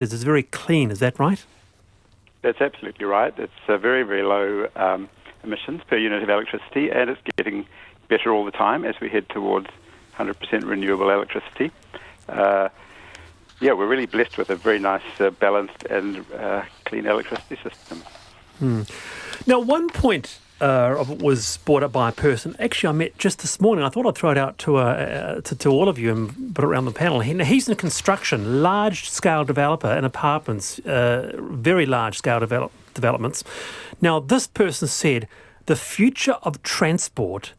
is very clean. Is that right? That's absolutely right. It's very, very low emissions per unit of electricity, and it's getting better all the time as we head towards 100% renewable electricity. We're really blessed with a very nice, balanced and clean electricity system. Now, one point of it was brought up by a person actually I met just this morning. I thought I'd throw it out to all of you and put it around the panel. He's in construction, large-scale developer in apartments, very large-scale developments. Now, this person said the future of transport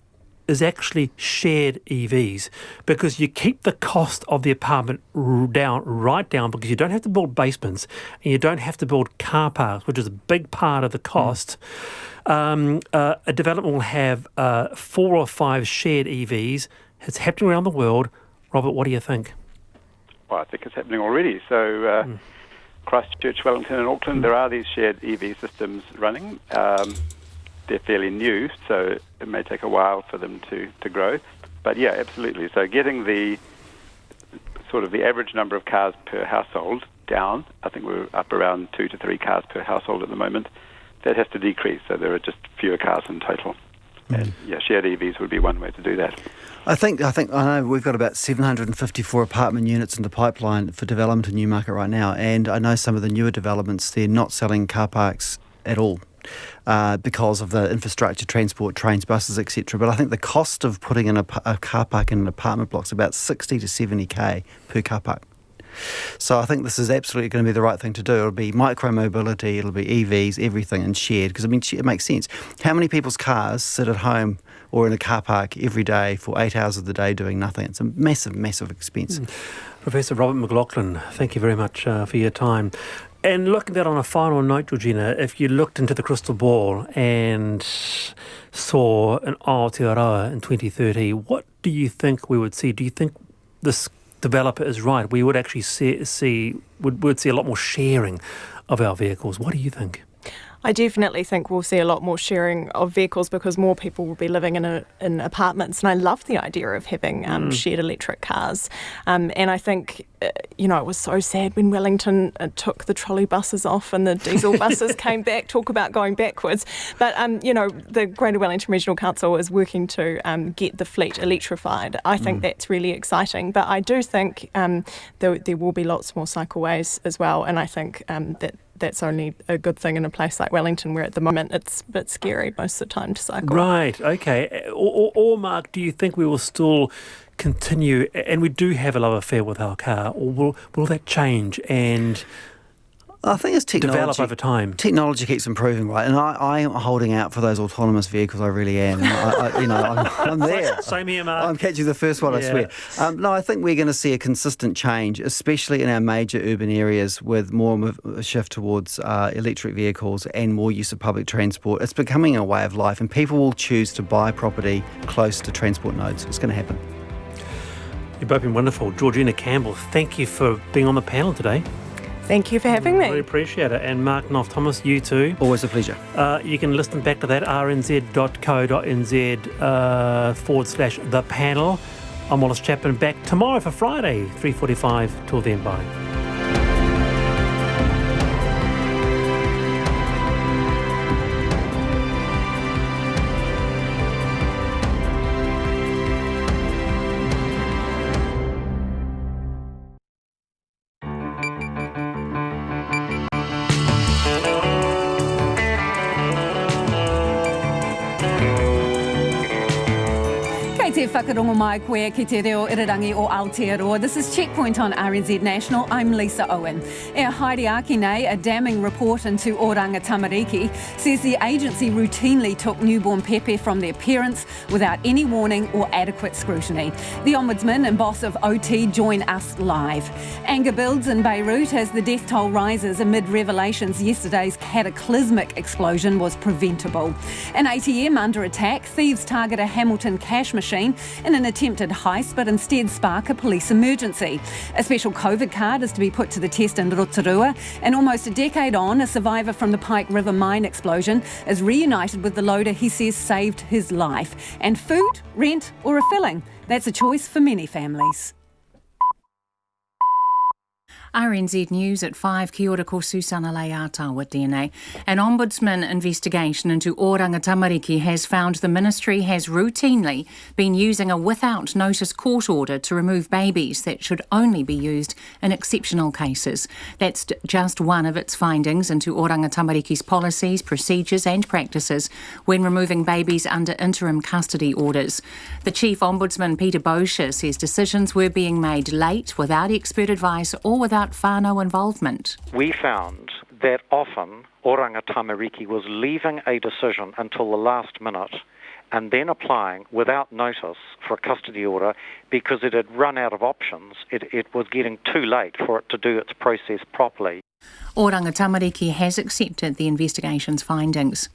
is actually shared EVs, because you keep the cost of the apartment right down, because you don't have to build basements and you don't have to build car parks, which is a big part of the cost. A development will have 4 or 5 shared EVs. It's happening around the world. Robert, what do you think? Well, I think it's happening already. So Christchurch, Wellington and Auckland, there are these shared EV systems running. They're fairly new, so it may take a while for them to grow. But yeah, absolutely. So getting the average number of cars per household down, I think we're up around 2 to 3 cars per household at the moment. That has to decrease, so there are just fewer cars in total. And shared EVs would be one way to do that. I know we've got about 754 apartment units in the pipeline for development in Newmarket right now, and I know some of the newer developments, they're not selling car parks at all. Because of the infrastructure, transport, trains, buses, etc. But I think the cost of putting in a car park in an apartment block is about 60 to 70k per car park. So I think this is absolutely going to be the right thing to do. It'll be micro-mobility, it'll be EVs, everything, and shared, because it makes sense. How many people's cars sit at home or in a car park every day for 8 hours of the day doing nothing? It's a massive, massive expense. Professor Robert Mcculloch, thank you very much for your time. And looking at that on a final note, Georgina, if you looked into the crystal ball and saw an Aotearoa in 2030, what do you think we would see? Do you think this developer is right? We would actually see a lot more sharing of our vehicles. What do you think? I definitely think we'll see a lot more sharing of vehicles, because more people will be living in apartments, and I love the idea of having shared electric cars. And I think, it was so sad when Wellington took the trolley buses off and the diesel buses came back. Talk about going backwards. But, the Greater Wellington Regional Council is working to get the fleet electrified. I think that's really exciting. But I do think there will be lots more cycleways as well, and I think that's only a good thing in a place like Wellington, where at the moment it's a bit scary most of the time to cycle. Right, okay. Or Mark, do you think we will still continue, and we do have a lower fare with our car, or will that change and I think it's technology. Develop over time. Technology keeps improving, right? And I am holding out for those autonomous vehicles. I really am. I'm there. Same here, Mark. I'm catching the first one, I swear. No, I think we're going to see a consistent change, especially in our major urban areas, with more shift towards electric vehicles and more use of public transport. It's becoming a way of life, and people will choose to buy property close to transport nodes. It's going to happen. You've both been wonderful. Georgina Campbell, thank you for being on the panel today. Thank you for having me. Really appreciate it. And Mark Knopf-Thomas, you too. Always a pleasure. You can listen back to that, rnz.co.nz/the panel. I'm Wallace Chapman, back tomorrow for Friday, 3:45. Till then, bye. Whakarongo mai koe ki te reo irirangi o Aotearoa. This is Checkpoint on RNZ National. I'm Lisa Owen. E Haere nei, a damning report into Oranga Tamariki, says the agency routinely took newborn Pepe from their parents without any warning or adequate scrutiny. The Ombudsman and boss of OT join us live. Anger builds in Beirut as the death toll rises amid revelations yesterday's cataclysmic explosion was preventable. An ATM under attack, thieves target a Hamilton cash machine in an attempted heist, but instead spark a police emergency. A special COVID card is to be put to the test in Rotorua, and almost a decade on, a survivor from the Pike River mine explosion is reunited with the loader he says saved his life. And food, rent or a filling, that's a choice for many families. RNZ News at 5, kia ora ko Susana Leata tēnei. An ombudsman investigation into Oranga Tamariki has found the ministry has routinely been using a without notice court order to remove babies that should only be used in exceptional cases. That's just one of its findings into Oranga Tamariki's policies, procedures and practices when removing babies under interim custody orders. The Chief Ombudsman, Peter Boscher, says decisions were being made late, without expert advice or without whānau involvement. We found that often Oranga Tamariki was leaving a decision until the last minute and then applying without notice for a custody order because it had run out of options. It was getting too late for it to do its process properly. Oranga Tamariki has accepted the investigation's findings.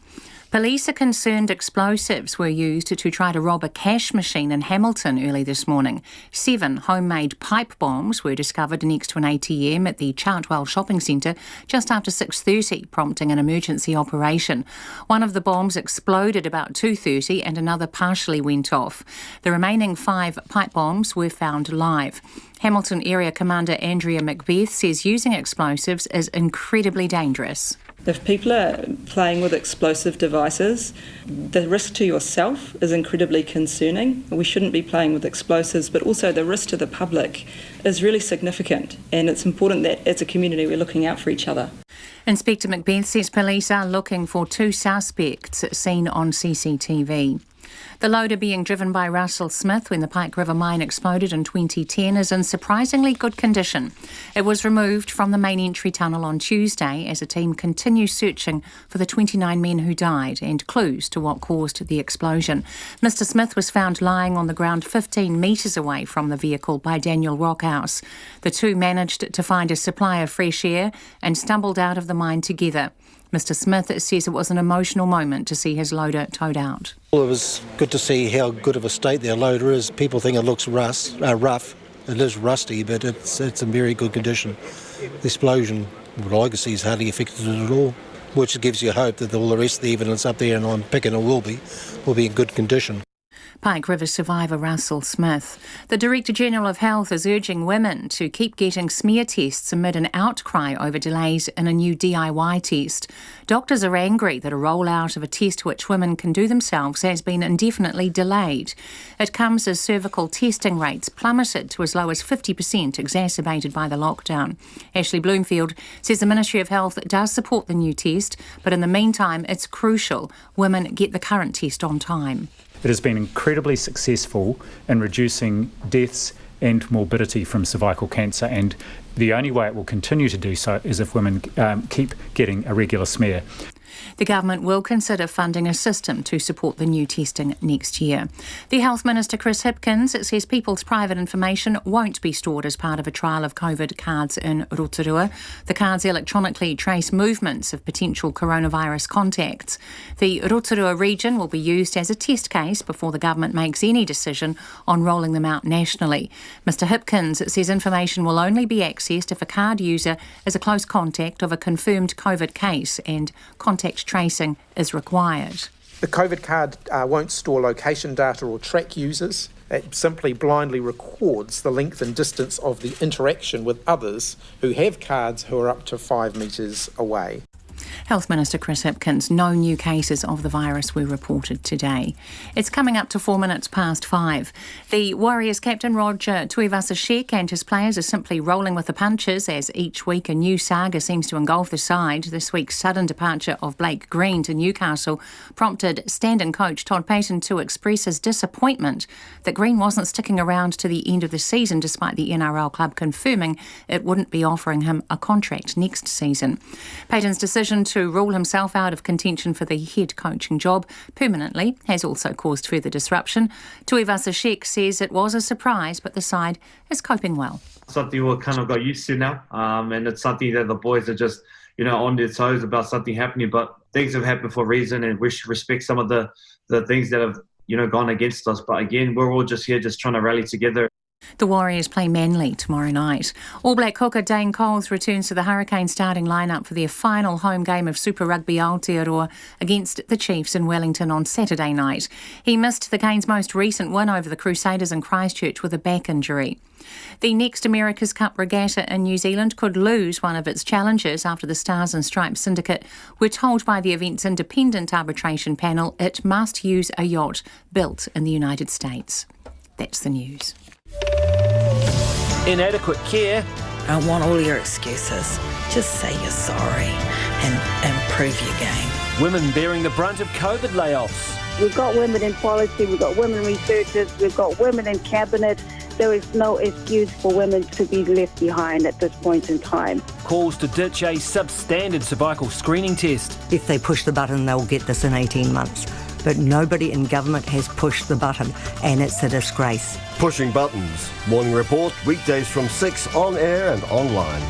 Police are concerned explosives were used to try to rob a cash machine in Hamilton early this morning. 7 homemade pipe bombs were discovered next to an ATM at the Chartwell shopping centre just after 6:30, prompting an emergency operation. One of the bombs exploded about 2:30 and another partially went off. The remaining 5 pipe bombs were found live. Hamilton Area Commander Andrea Macbeth says using explosives is incredibly dangerous. If people are playing with explosive devices, the risk to yourself is incredibly concerning. We shouldn't be playing with explosives, but also the risk to the public is really significant, and it's important that as a community we're looking out for each other. Inspector Macbeth says police are looking for 2 suspects seen on CCTV. The loader being driven by Russell Smith when the Pike River mine exploded in 2010 is in surprisingly good condition. It was removed from the main entry tunnel on Tuesday as a team continues searching for the 29 men who died and clues to what caused the explosion. Mr Smith was found lying on the ground 15 metres away from the vehicle by Daniel Rockhouse. The two managed to find a supply of fresh air and stumbled out of the mine together. Mr Smith says it was an emotional moment to see his loader towed out. Well, it was good to see how good of a state their loader is. People think it looks rough. It is rusty, but it's in very good condition. The explosion, what I can see, is hardly affected it at all, which gives you hope that all the rest of the evidence up there, and I'm picking it will be in good condition. Pike River survivor Russell Smith. The Director-General of Health is urging women to keep getting smear tests amid an outcry over delays in a new DIY test. Doctors are angry that a rollout of a test which women can do themselves has been indefinitely delayed. It comes as cervical testing rates plummeted to as low as 50%, exacerbated by the lockdown. Ashley Bloomfield says the Ministry of Health does support the new test, but in the meantime it's crucial women get the current test on time. It has been incredibly successful in reducing deaths and morbidity from cervical cancer, and the only way it will continue to do so is if women keep getting a regular smear. The government will consider funding a system to support the new testing next year. The Health Minister, Chris Hipkins, says people's private information won't be stored as part of a trial of COVID cards in Rotorua. The cards electronically trace movements of potential coronavirus contacts. The Rotorua region will be used as a test case before the government makes any decision on rolling them out nationally. Mr Hipkins says information will only be accessed if a card user is a close contact of a confirmed COVID case and contact tracing is required. The COVID card won't store location data or track users. It simply blindly records the length and distance of the interaction with others who have cards who are up to 5 metres away. Health Minister Chris Hipkins, no new cases of the virus were reported today. It's coming up to 4 minutes past 5. The Warriors captain Roger Tuivasa-Sheck and his players are simply rolling with the punches as each week a new saga seems to engulf the side. This week's sudden departure of Blake Green to Newcastle prompted stand-in coach Todd Payton to express his disappointment that Green wasn't sticking around to the end of the season despite the NRL club confirming it wouldn't be offering him a contract next season. Payton's decision to rule himself out of contention for the head coaching job permanently has also caused further disruption. Tuivasa-Sheck says it was a surprise, but the side is coping well. Something we kind of got used to now, and it's something that the boys are just, on their toes about something happening, but things have happened for a reason, and we should respect some of the things that have, gone against us. But again, we're all just here just trying to rally together. The Warriors play Manly tomorrow night. All Black hooker Dane Coles returns to the Hurricane starting lineup for their final home game of Super Rugby Aotearoa against the Chiefs in Wellington on Saturday night. He missed the Canes' most recent win over the Crusaders in Christchurch with a back injury. The next America's Cup regatta in New Zealand could lose one of its challengers after the Stars and Stripes syndicate were told by the event's independent arbitration panel it must use a yacht built in the United States. That's the news. Inadequate care. I don't want all your excuses. Just say you're sorry and improve your game. Women bearing the brunt of COVID layoffs. We've got women in policy, we've got women researchers, we've got women in cabinet. There is no excuse for women to be left behind at this point in time. Calls to ditch a substandard cervical screening test. If they push the button, they'll get this in 18 months. But nobody in government has pushed the button, and it's a disgrace. Pushing buttons. Morning Report, weekdays from 6 on air and online.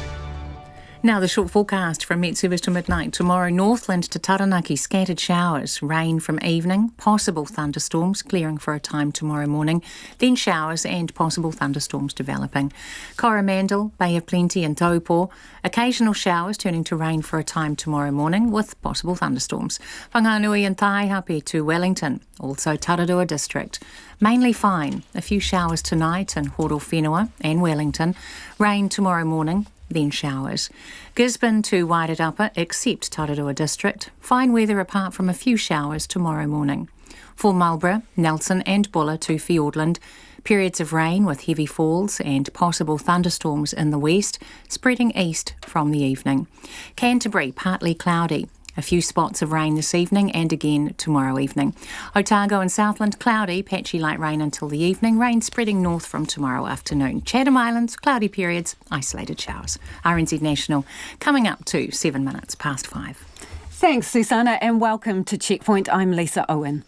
Now the short forecast from Met Service to midnight. Tomorrow, Northland to Taranaki, scattered showers, rain from evening, possible thunderstorms clearing for a time tomorrow morning, then showers and possible thunderstorms developing. Coromandel, Bay of Plenty and Taupo, occasional showers turning to rain for a time tomorrow morning with possible thunderstorms. Whanganui and Taihape to Wellington, also Rotorua district. Mainly fine, a few showers tonight in Horowhenua and Wellington, rain tomorrow morning, then showers. Gisborne to Wairarapa, except Rotorua district. Fine weather apart from a few showers tomorrow morning. For Marlborough, Nelson and Buller to Fiordland, periods of rain with heavy falls and possible thunderstorms in the west, spreading east from the evening. Canterbury, partly cloudy. A few spots of rain this evening and again tomorrow evening. Otago and Southland, cloudy, patchy light rain until the evening, rain spreading north from tomorrow afternoon. Chatham Islands, cloudy periods, isolated showers. RNZ National coming up to 7 minutes past 5. Thanks, Susanna, and welcome to Checkpoint. I'm Lisa Owen.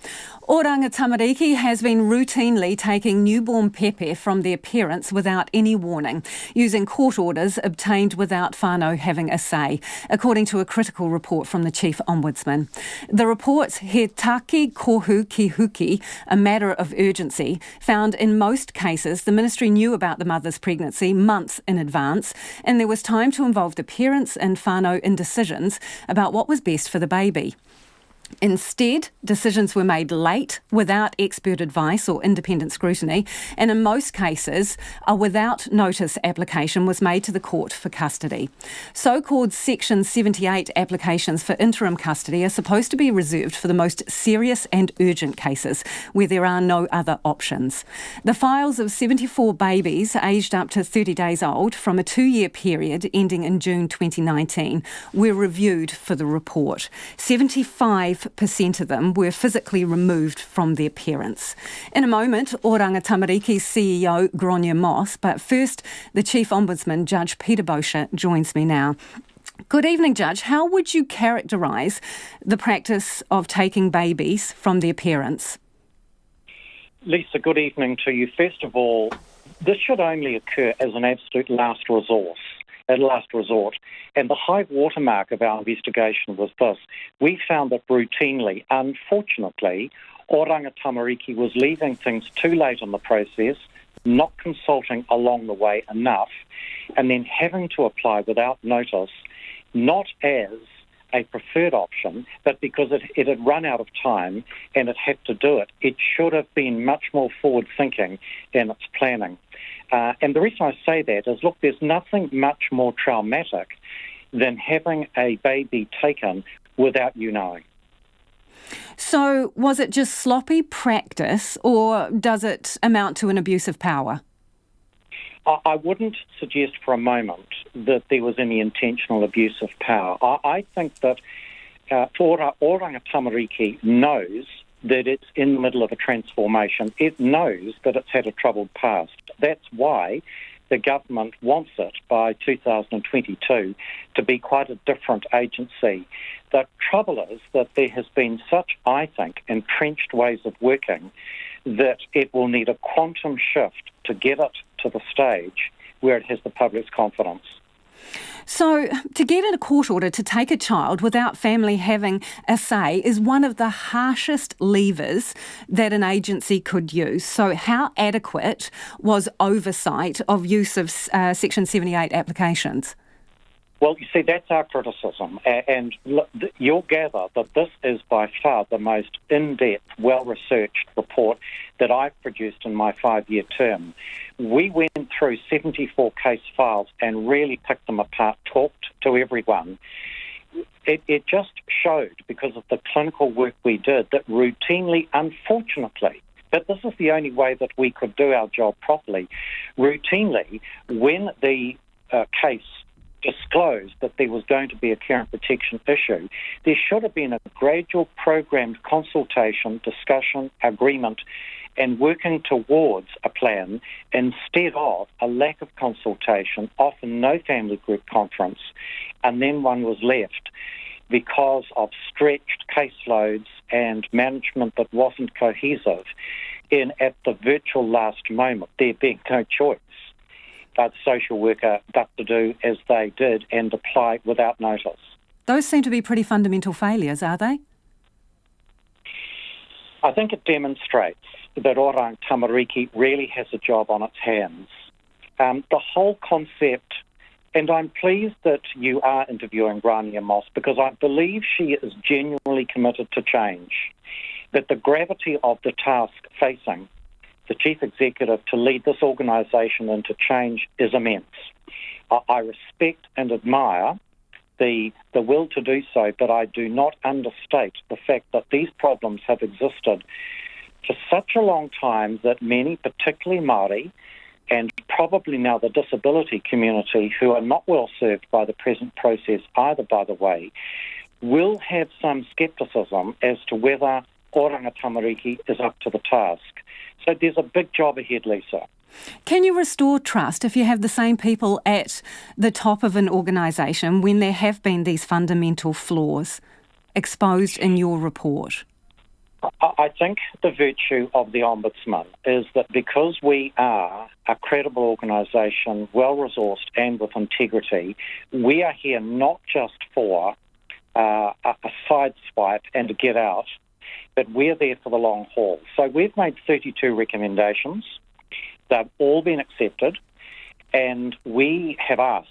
Oranga Tamariki has been routinely taking newborn Pepe from their parents without any warning, using court orders obtained without whānau having a say, according to a critical report from the Chief Ombudsman. The report, He Taki Kohu Ki Huki, a matter of urgency, found in most cases the ministry knew about the mother's pregnancy months in advance, and there was time to involve the parents and whānau in decisions about what was best for the baby. Instead, decisions were made late, without expert advice or independent scrutiny, and in most cases, a without notice application was made to the court for custody. So-called Section 78 applications for interim custody are supposed to be reserved for the most serious and urgent cases, where there are no other options. The files of 74 babies aged up to 30 days old from a 2-year period ending in June 2019 were reviewed for the report. 75% of them were physically removed from their parents. In a moment, Oranga Tamariki's CEO Gráinne Moss, but first, the Chief Ombudsman, Judge Peter Bosher, joins me now. Good evening, Judge. How would you characterise the practice of taking babies from their parents? Lisa, good evening to you. First of all, this should only occur as an absolute last resort. And the high watermark of our investigation was this. We found that routinely, unfortunately, Oranga Tamariki was leaving things too late in the process, not consulting along the way enough, and then having to apply without notice, not as a preferred option, but because it had run out of time and it had to do it. It should have been much more forward-thinking in its planning. And the reason I say that is, look, there's nothing much more traumatic than having a baby taken without you knowing. So was it just sloppy practice, or does it amount to an abuse of power? I wouldn't suggest for a moment that there was any intentional abuse of power. I think that Oranga Tamariki knows that it's in the middle of a transformation. It knows that it's had a troubled past. That's why the government wants it by 2022 to be quite a different agency. The trouble is that there has been such, I think, entrenched ways of working that it will need a quantum shift to get it to the stage where it has the public's confidence. So to get a court order to take a child without family having a say is one of the harshest levers that an agency could use. So how adequate was oversight of use of Section 78 applications? Well, you see, that's our criticism, and you'll gather that this is by far the most in-depth, well-researched report that I've produced in my 5-year term. We went through 74 case files and really picked them apart, talked to everyone. It just showed, because of the clinical work we did, that routinely, unfortunately, but this is the only way that we could do our job properly, routinely, when the case disclosed that there was going to be a care and protection issue, there should have been a gradual programmed consultation, discussion, agreement, and working towards a plan instead of a lack of consultation, often no family group conference, and then one was left because of stretched caseloads and management that wasn't cohesive at the virtual last moment, there being no choice. The social worker but to do as they did and apply without notice. Those seem to be pretty fundamental failures, are they? I think it demonstrates that Orang Tamariki really has a job on its hands. The whole concept, and I'm pleased that you are interviewing Rania Moss because I believe she is genuinely committed to change, but the gravity of the task facing the Chief Executive to lead this organisation into change is immense. I respect and admire the will to do so, but I do not understate the fact that these problems have existed for such a long time that many, particularly Māori, and probably now the disability community, who are not well served by the present process either, by the way, will have some scepticism as to whether Oranga Tamariki is up to the task. So there's a big job ahead, Lisa. Can you restore trust if you have the same people at the top of an organisation when there have been these fundamental flaws exposed in your report? I think the virtue of the Ombudsman is that because we are a credible organisation, well-resourced and with integrity, we are here not just for a sideswipe and to get out, but we're there for the long haul. So we've made 32 recommendations. They've all been accepted, and we have asked,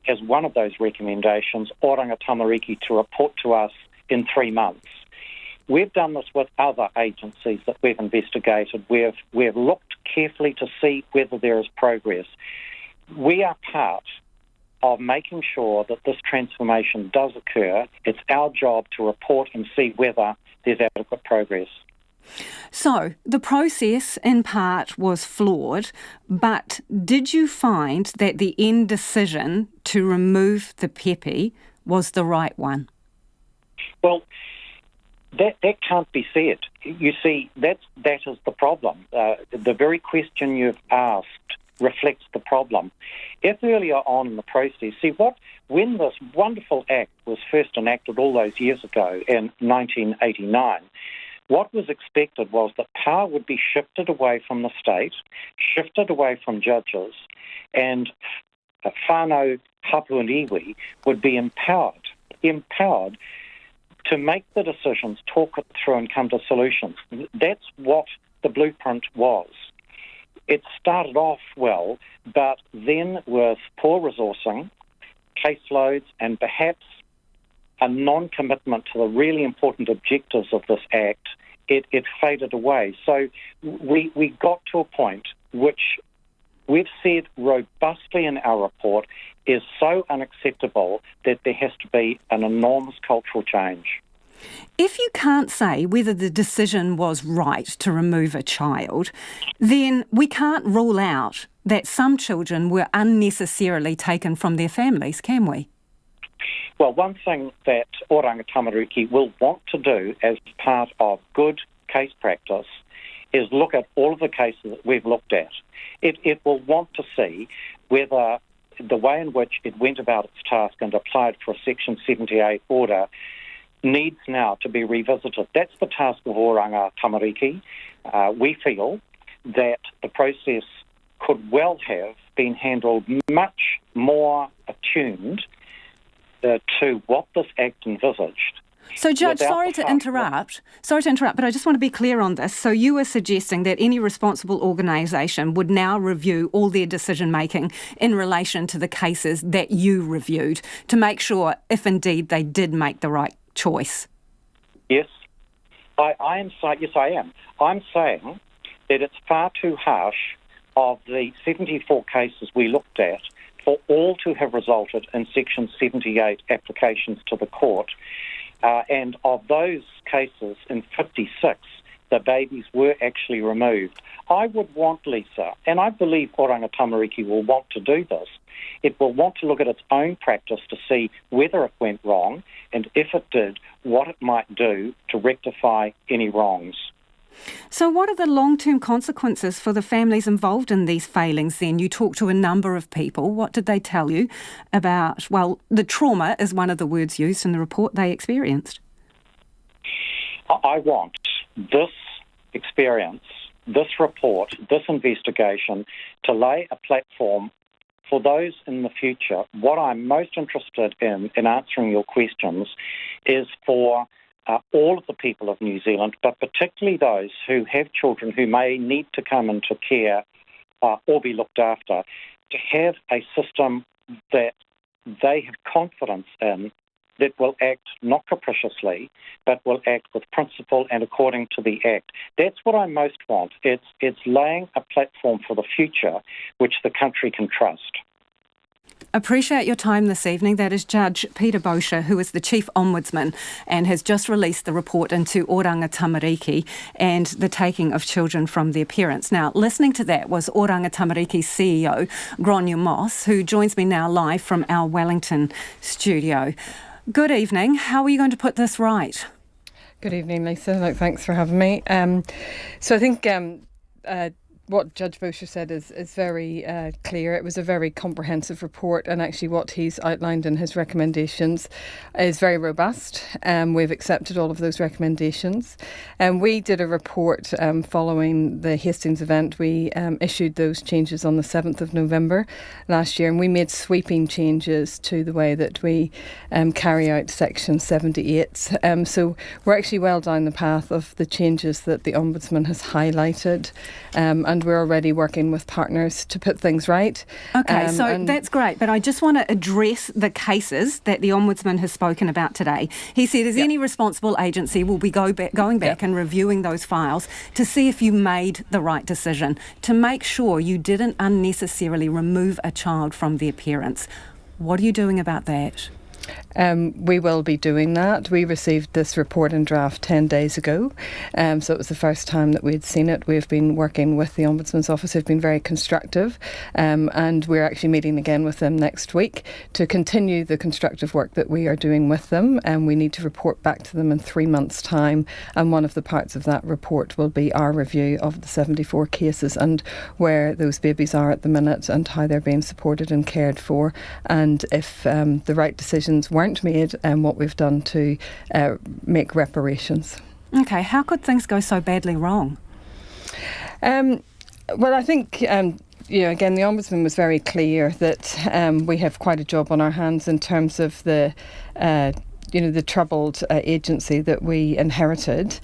as one of those recommendations, Oranga Tamariki to report to us in 3 months. We've done this with other agencies that we've investigated. We've looked carefully to see whether there is progress. We are part of making sure that this transformation does occur. It's our job to report and see whether there's adequate progress. So, the process in part was flawed, but did you find that the end decision to remove the pepe was the right one? Well, that can't be said. You see, that is the problem. The very question you've asked reflects the problem. If earlier on in the process, when this wonderful act was first enacted all those years ago in 1989, what was expected was that power would be shifted away from the state, shifted away from judges, and whānau, hapu and iwi would be empowered to make the decisions, talk it through and come to solutions. That's what the blueprint was. It started off well, but then with poor resourcing, caseloads, and perhaps a non-commitment to the really important objectives of this act, it faded away. So we got to a point which we've said robustly in our report is so unacceptable that there has to be an enormous cultural change. If you can't say whether the decision was right to remove a child, then we can't rule out that some children were unnecessarily taken from their families, can we? Well, one thing that Oranga Tamariki will want to do as part of good case practice is look at all of the cases that we've looked at. It will want to see whether the way in which it went about its task and applied for a Section 78 order needs now to be revisited. That's the task of Oranga Tamariki. We feel that the process could well have been handled much more attuned to what this Act envisaged. So, Judge, sorry to interrupt, but I just want to be clear on this. So you were suggesting that any responsible organisation would now review all their decision-making in relation to the cases that you reviewed to make sure, if indeed they did make the right choice. Yes, I am. Yes, I am. I'm saying that it's far too harsh of the 74 cases we looked at for all to have resulted in Section 78 applications to the court. And of those cases, in 56, the babies were actually removed. I would want, Lisa, and I believe Oranga Tamariki will want to do this, it will want to look at its own practice to see whether it went wrong, and if it did, what it might do to rectify any wrongs. So what are the long-term consequences for the families involved in these failings then? You talked to a number of people. What did they tell you about, well, the trauma is one of the words used in the report they experienced? I want this experience, this report, this investigation to lay a platform for those in the future. What I'm most interested in answering your questions is for all of the people of New Zealand, but particularly those who have children who may need to come into care or be looked after, to have a system that they have confidence in that will act not capriciously, but will act with principle and according to the Act. That's what I most want. It's laying a platform for the future which the country can trust. Appreciate your time this evening. That is Judge Peter Bosher, who is the Chief Ombudsman and has just released the report into Oranga Tamariki and the taking of children from their parents. Now, listening to that was Oranga Tamariki's CEO, Gráinne Moss, who joins me now live from our Wellington studio. Good evening. How are you going to put this right? Good evening, Lisa. Thanks for having me. So I think what Judge Bosher said is very clear. It was a very comprehensive report, and actually what he's outlined in his recommendations is very robust. We've accepted all of those recommendations. We did a report following the Hastings event. We issued those changes on the 7th of November last year, and we made sweeping changes to the way that we carry out Section 78. So we're actually well down the path of the changes that the Ombudsman has highlighted, and we're already working with partners to put things right. Okay, so that's great, but I just want to address the cases that the Ombudsman has spoken about today. He said as any responsible agency will be going back and reviewing those files to see if you made the right decision, to make sure you didn't unnecessarily remove a child from their parents. What are you doing about that? We will be doing that. We received this report in draft 10 days ago, so it was the first time that we'd seen it. We've been working with the Ombudsman's Office, who've been very constructive, and we're actually meeting again with them next week to continue the constructive work that we are doing with them, and we need to report back to them in 3 months' time, and one of the parts of that report will be our review of the 74 cases and where those babies are at the minute and how they're being supported and cared for, and if the right decisions weren't made and what we've done to make reparations. Okay, how could things go so badly wrong? Well, I think again, the Ombudsman was very clear that we have quite a job on our hands in terms of the troubled agency that we inherited.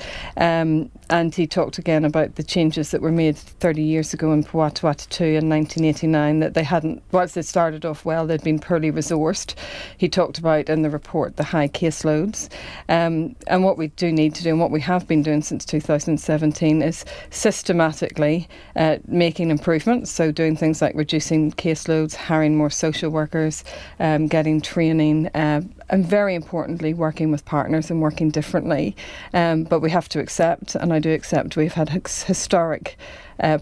And he talked again about the changes that were made 30 years ago in Puatuatu 2 in 1989, that they hadn't, whilst they started off well, they'd been poorly resourced. He talked about in the report the high caseloads. And what we do need to do, and what we have been doing since 2017, is systematically making improvements. So doing things like reducing caseloads, hiring more social workers, getting training, and very importantly, working with partners and working differently. But we have to accept, and I do accept, we've had historic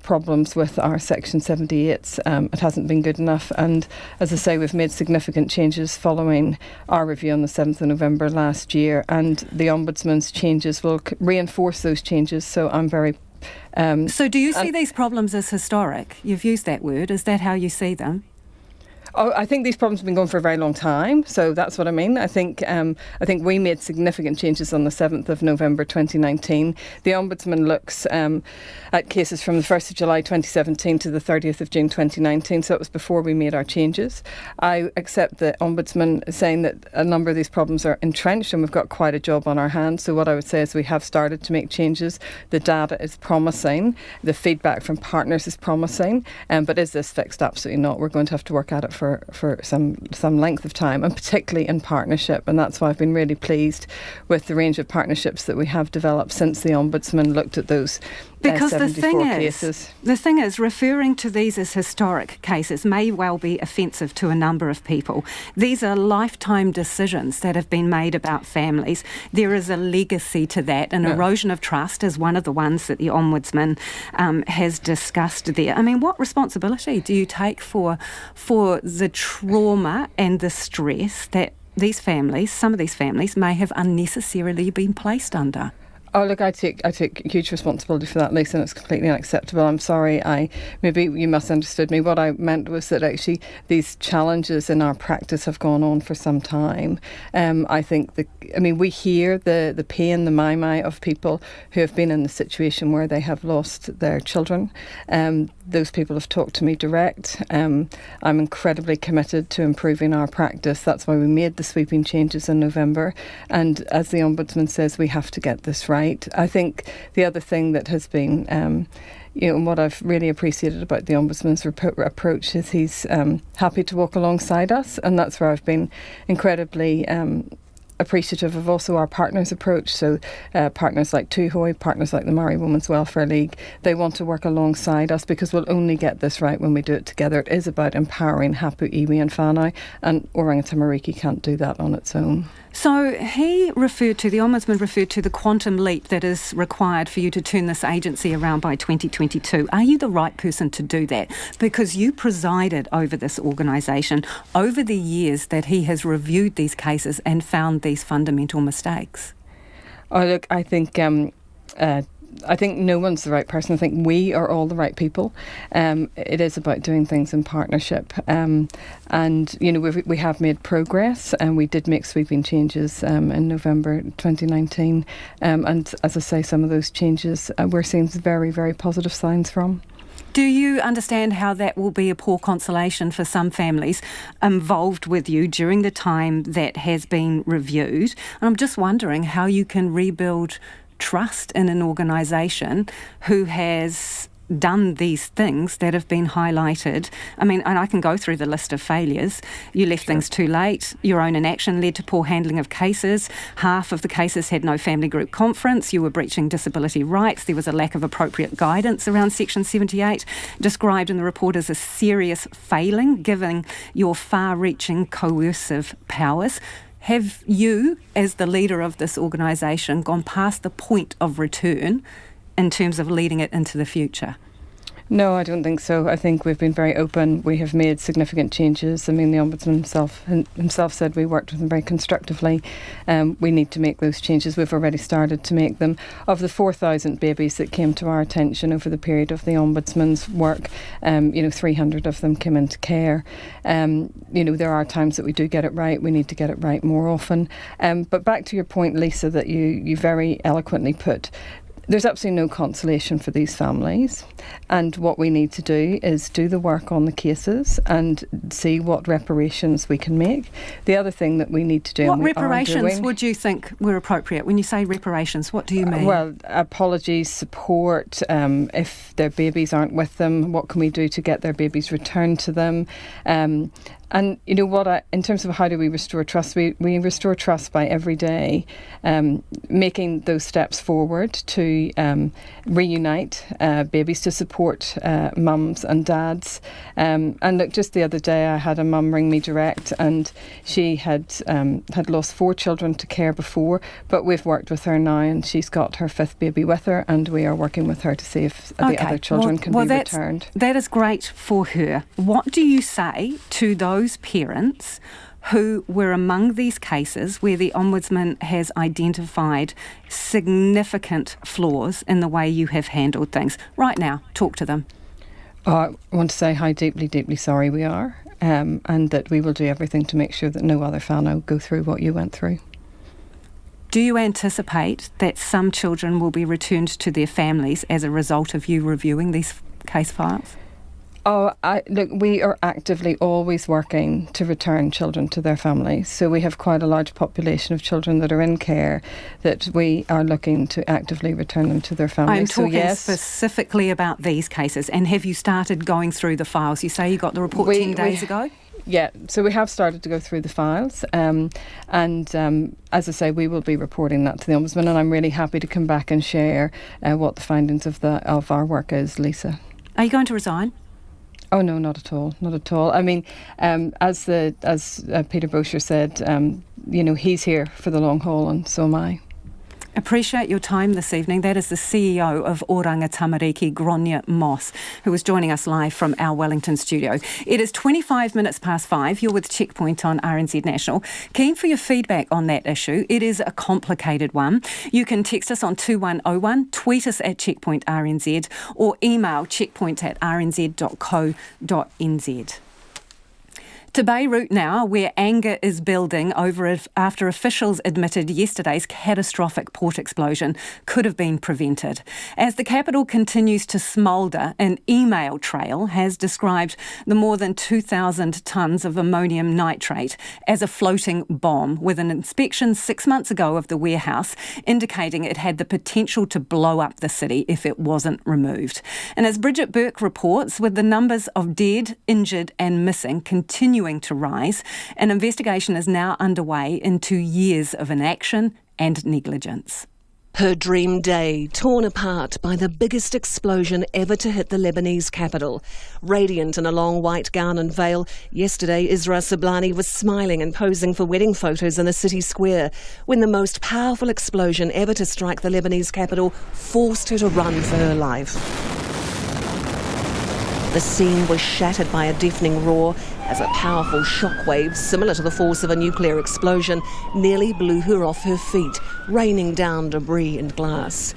problems with our Section 78s. It hasn't been good enough. And as I say, we've made significant changes following our review on the 7th of November last year. And the Ombudsman's changes will reinforce those changes. So I'm very... So do you see these problems as historic? You've used that word. Is that how you see them? Oh, I think these problems have been going for a very long time, so that's what I mean. I think we made significant changes on the 7th of November 2019. The Ombudsman looks at cases from the 1st of July 2017 to the 30th of June 2019, so it was before we made our changes. I accept the Ombudsman saying that a number of these problems are entrenched and we've got quite a job on our hands, so what I would say is we have started to make changes. The data is promising, the feedback from partners is promising, but is this fixed? Absolutely not. We're going to have to work at it for some length of time, and particularly in partnership, and that's why I've been really pleased with the range of partnerships that we have developed since the Ombudsman looked at those because 74 cases. The thing is, referring to these as historic cases may well be offensive to a number of people. These are lifetime decisions that have been made about families. There is a legacy to that, and erosion of trust is one of the ones that the Ombudsman has discussed there. I mean, what responsibility do you take for the trauma and the stress that these families, some of these families, may have unnecessarily been placed under? Oh, look, I take huge responsibility for that, Lisa, and it's completely unacceptable. I'm sorry, maybe you misunderstood me. What I meant was that actually these challenges in our practice have gone on for some time. I think we hear the pain, the mai of people who have been in the situation where they have lost their children. Those people have talked to me direct. I'm incredibly committed to improving our practice. That's why we made the sweeping changes in November. And as the Ombudsman says, we have to get this right. I think the other thing that has been, and what I've really appreciated about the Ombudsman's approach is he's happy to walk alongside us, and that's where I've been incredibly appreciative of also our partners' approach. So partners like Tuhoi, partners like the Māori Women's Welfare League, they want to work alongside us because we'll only get this right when we do it together. It is about empowering hapu, iwi and whānau, and Oranga Tamariki can't do that on its own. So the Ombudsman referred to the quantum leap that is required for you to turn this agency around by 2022. Are you the right person to do that? Because you presided over this organisation over the years that he has reviewed these cases and found these fundamental mistakes. Oh, look, I think no one's the right person. I think we are all the right people. It is about doing things in partnership. And, we have made progress, and we did make sweeping changes in November 2019. And as I say, some of those changes we're seeing very, very positive signs from. Do you understand how that will be a poor consolation for some families involved with you during the time that has been reviewed? And I'm just wondering how you can rebuild trust in an organisation who has done these things that have been highlighted. I mean, and I can go through the list of failures. You left things too late. Your own inaction led to poor handling of cases. Half of the cases had no family group conference. You were breaching disability rights. There was a lack of appropriate guidance around Section 78, described in the report as a serious failing, given your far-reaching coercive powers. Have you, as the leader of this organisation, gone past the point of return in terms of leading it into the future? No, I don't think so. I think we've been very open. We have made significant changes. I mean, the Ombudsman himself said we worked with him very constructively. We need to make those changes. We've already started to make them. Of the 4,000 babies that came to our attention over the period of the Ombudsman's work, 300 of them came into care. There are times that we do get it right. We need to get it right more often. But back to your point, Lisa, that you very eloquently put, there's absolutely no consolation for these families, and what we need to do is do the work on the cases and see what reparations we can make. The other thing that we need to do... What reparations would you think were appropriate? When you say reparations, what do you mean? Well, apologies, support, if their babies aren't with them, what can we do to get their babies returned to them? And you know what, in terms of how do we restore trust, we restore trust by every day making those steps forward to reunite babies, to support mums and dads. And look, just the other day I had a mum ring me direct, and she had lost 4 children to care before, but we've worked with her now and she's got her 5th baby with her, and we are working with her to see if the other children can be returned. That is great for her. What do you say to those parents who were among these cases where the Ombudsman has identified significant flaws in the way you have handled things? Right now, talk to them. I want to say how deeply, deeply sorry we are. and that we will do everything to make sure that no other whānau go through what you went through. Do you anticipate that some children will be returned to their families as a result of you reviewing these case files? Look, we are actively always working to return children to their families. So we have quite a large population of children that are in care that we are looking to actively return them to their families. I'm talking specifically about these cases. And have you started going through the files? You say you got the report 10 days ago? Yeah, so we have started to go through the files, and as I say, we will be reporting that to the Ombudsman, and I'm really happy to come back and share what the findings of our work is, Lisa. Are you going to resign? Oh no, not at all, not at all. I mean, as Peter Bosher said, he's here for the long haul, and so am I. Appreciate your time this evening. That is the CEO of Oranga Tamariki, Gráinne Moss, who is joining us live from our Wellington studio. It is 25 minutes past 5. You're with Checkpoint on RNZ National. Keen for your feedback on that issue. It is a complicated one. You can text us on 2101, tweet us at Checkpoint RNZ, or email checkpoint@rnz.co.nz. To Beirut now, where anger is building after officials admitted yesterday's catastrophic port explosion could have been prevented. As the capital continues to smoulder, an email trail has described the more than 2,000 tonnes of ammonium nitrate as a floating bomb, with an inspection 6 months ago of the warehouse indicating it had the potential to blow up the city if it wasn't removed. And as Bridget Burke reports, with the numbers of dead, injured and missing continuing to rise, an investigation is now underway into years of inaction and negligence. Her dream day torn apart by the biggest explosion ever to hit the Lebanese capital. Radiant in a long white gown and veil, yesterday Isra Sablani was smiling and posing for wedding photos in the city square when the most powerful explosion ever to strike the Lebanese capital forced her to run for her life. The scene was shattered by a deafening roar as a powerful shockwave, similar to the force of a nuclear explosion, nearly blew her off her feet, raining down debris and glass.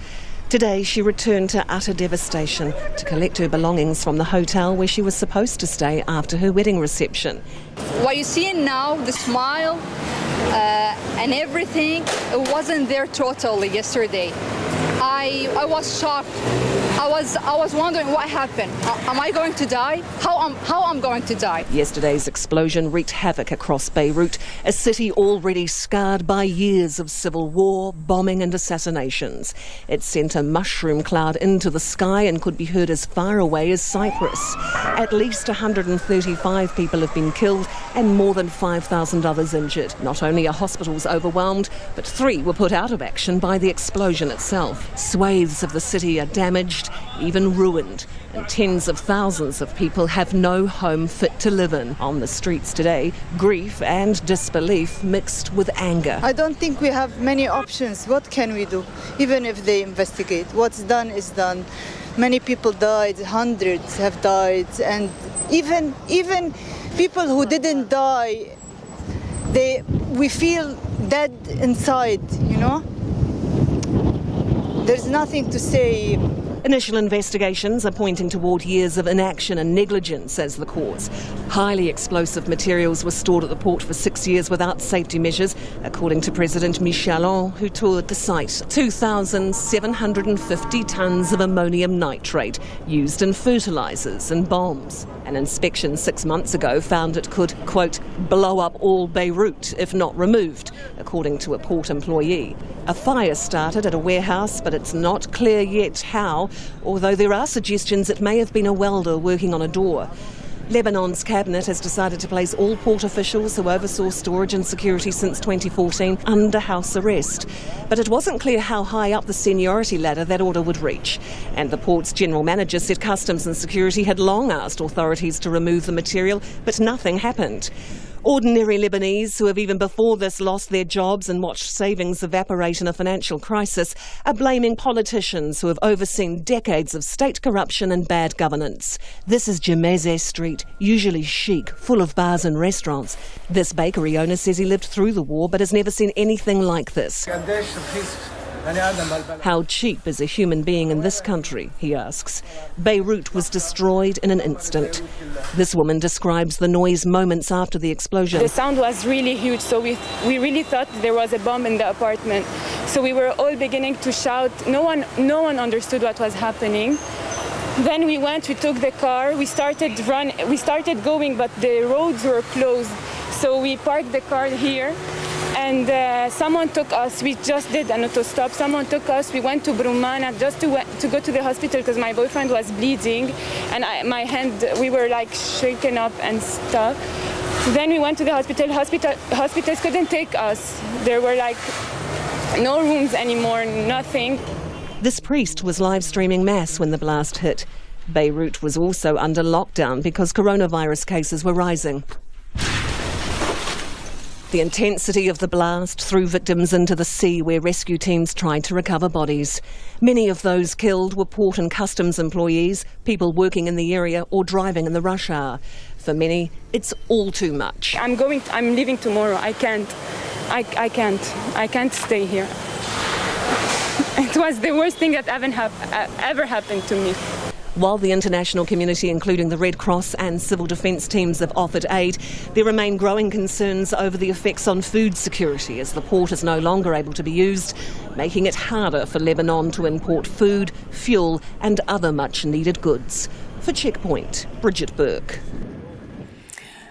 Today, she returned to utter devastation to collect her belongings from the hotel where she was supposed to stay after her wedding reception. What you see now, the smile and everything, it wasn't there totally yesterday. I was shocked. I was wondering what happened. Am I going to die? How I'm going to die? Yesterday's explosion wreaked havoc across Beirut, a city already scarred by years of civil war, bombing and assassinations. It sent a mushroom cloud into the sky and could be heard as far away as Cyprus. At least 135 people have been killed and more than 5,000 others injured. Not only are hospitals overwhelmed, but 3 were put out of action by the explosion itself. Swathes of the city are damaged, even ruined, and tens of thousands of people have no home fit to live in. On the streets today, grief and disbelief mixed with anger. I don't think we have many options. What can we do? Even if they investigate, what's done is done. Many people died, hundreds have died, and even people who didn't die, we feel dead inside, you know? There's nothing to say. Initial investigations are pointing toward years of inaction and negligence as the cause. Highly explosive materials were stored at the port for 6 years without safety measures, according to President Mcculloch, who toured the site. 2,750 tonnes of ammonium nitrate used in fertilisers and bombs. An inspection 6 months ago found it could, quote, blow up all Beirut if not removed, according to a port employee. A fire started at a warehouse, but it's not clear yet how, although there are suggestions it may have been a welder working on a door. Lebanon's cabinet has decided to place all port officials who oversaw storage and security since 2014 under house arrest. But it wasn't clear how high up the seniority ladder that order would reach. And the port's general manager said Customs and Security had long asked authorities to remove the material, but nothing happened. Ordinary Lebanese who have even before this lost their jobs and watched savings evaporate in a financial crisis are blaming politicians who have overseen decades of state corruption and bad governance. This is Jameze Street, usually chic, full of bars and restaurants. This bakery owner says he lived through the war but has never seen anything like this. How cheap is a human being in this country, he asks. Beirut was destroyed in an instant. This woman describes the noise moments after the explosion. The sound was really huge, so we really thought there was a bomb in the apartment. So we were all beginning to shout. No one understood what was happening. Then we took the car, we started going, but the roads were closed. So we parked the car here, and someone took us. We just did an auto stop. Someone took us. We went to Brumana just to go to the hospital because my boyfriend was bleeding, and my hand, we were like shaken up and stuff. Then we went to the hospital. Hospitals couldn't take us. There were like no rooms anymore, nothing. This priest was live streaming Mass when the blast hit. Beirut was also under lockdown because coronavirus cases were rising. The intensity of the blast threw victims into the sea where rescue teams tried to recover bodies. Many of those killed were port and customs employees, people working in the area or driving in the rush hour. For many, it's all too much. I'm leaving tomorrow. I can't stay here. It was the worst thing that ever happened to me. While the international community, including the Red Cross and civil defence teams, have offered aid, there remain growing concerns over the effects on food security as the port is no longer able to be used, making it harder for Lebanon to import food, fuel and other much-needed goods. For Checkpoint, Bridget Burke.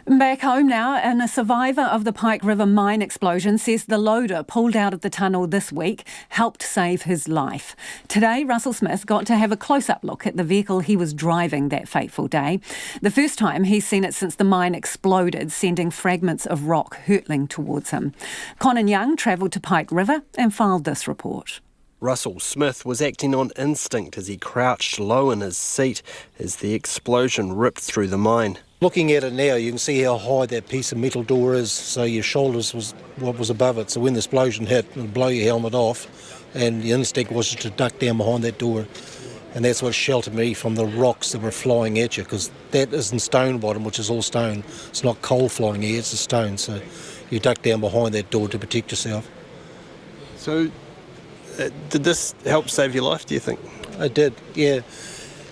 Back home now, and a survivor of the Pike River mine explosion says the loader pulled out of the tunnel this week helped save his life. Today, Russell Smith got to have a close-up look at the vehicle he was driving that fateful day. The first time he's seen it since the mine exploded, sending fragments of rock hurtling towards him. Conan Young travelled to Pike River and filed this report. Russell Smith was acting on instinct as he crouched low in his seat as the explosion ripped through the mine. Looking at it now, you can see how high that piece of metal door is, so your shoulders was what was above it. So when the explosion hit, it would blow your helmet off, and the instinct was just to duck down behind that door. And that's what sheltered me from the rocks that were flying at you, because that isn't stone bottom, which is all stone. It's not coal flying here, it's a stone. So you duck down behind that door to protect yourself. So did this help save your life, do you think? It did, yeah.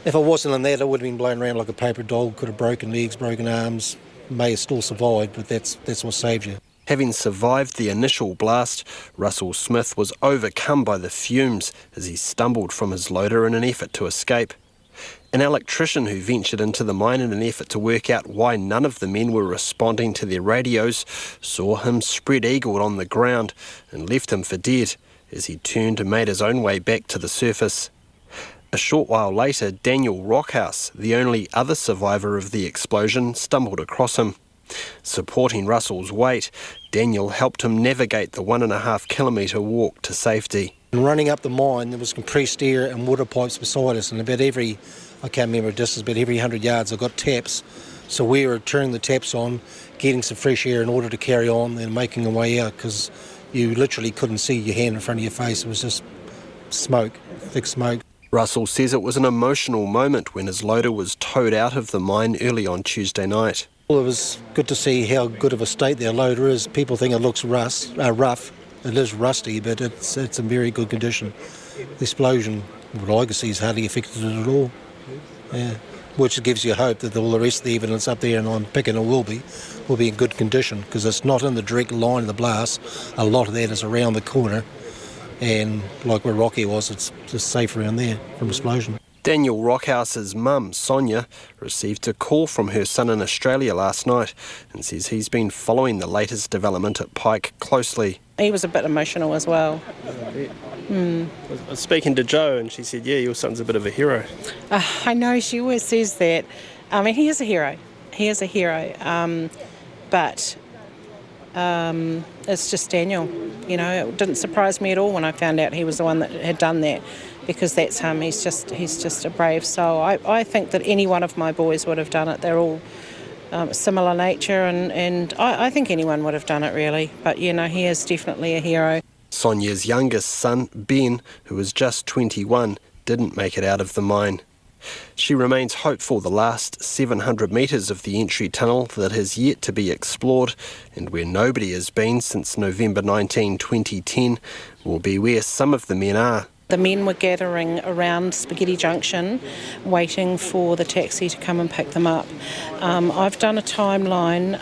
If I wasn't in that, I would have been blown around like a paper doll, could have broken legs, broken arms, may have still survived, but that's what saved you. Having survived the initial blast, Russell Smith was overcome by the fumes as he stumbled from his loader in an effort to escape. An electrician who ventured into the mine in an effort to work out why none of the men were responding to their radios saw him spread-eagled on the ground and left him for dead as he turned and made his own way back to the surface. A short while later, Daniel Rockhouse, the only other survivor of the explosion, stumbled across him. Supporting Russell's weight, Daniel helped him navigate the 1.5 kilometre walk to safety. And running up the mine, there was compressed air and water pipes beside us, and about every 100 yards, I got taps. So we were turning the taps on, getting some fresh air in order to carry on and making our way out, because you literally couldn't see your hand in front of your face. It was just smoke, thick smoke. Russell says it was an emotional moment when his loader was towed out of the mine early on Tuesday night. Well, it was good to see how good of a state their loader is. People think it looks rough. It is rusty, but it's in very good condition. The explosion, what I can see, has hardly affected it at all. Yeah. Which gives you hope that all the rest of the evidence up there, and I'm picking it will be in good condition, because it's not in the direct line of the blast. A lot of that is around the corner. And like where Rocky was, it's just safe around there from explosion. Daniel Rockhouse's mum, Sonia, received a call from her son in Australia last night and says he's been following the latest development at Pike closely. He was a bit emotional as well. I was speaking to Jo and she said, yeah, your son's a bit of a hero. I know, she always says that. I mean, he is a hero. He is a hero. But it's just Daniel. You know, it didn't surprise me at all when I found out he was the one that had done that, because that's him. He's just a brave soul. I think that any one of my boys would have done it. They're all similar nature, and I think anyone would have done it, really. But, you know, he is definitely a hero. Sonia's youngest son, Ben, who was just 21, didn't make it out of the mine. She remains hopeful the last 700 metres of the entry tunnel that has yet to be explored and where nobody has been since November 19, 2010, will be where some of the men are. The men were gathering around Spaghetti Junction, waiting for the taxi to come and pick them up. I've done a timeline.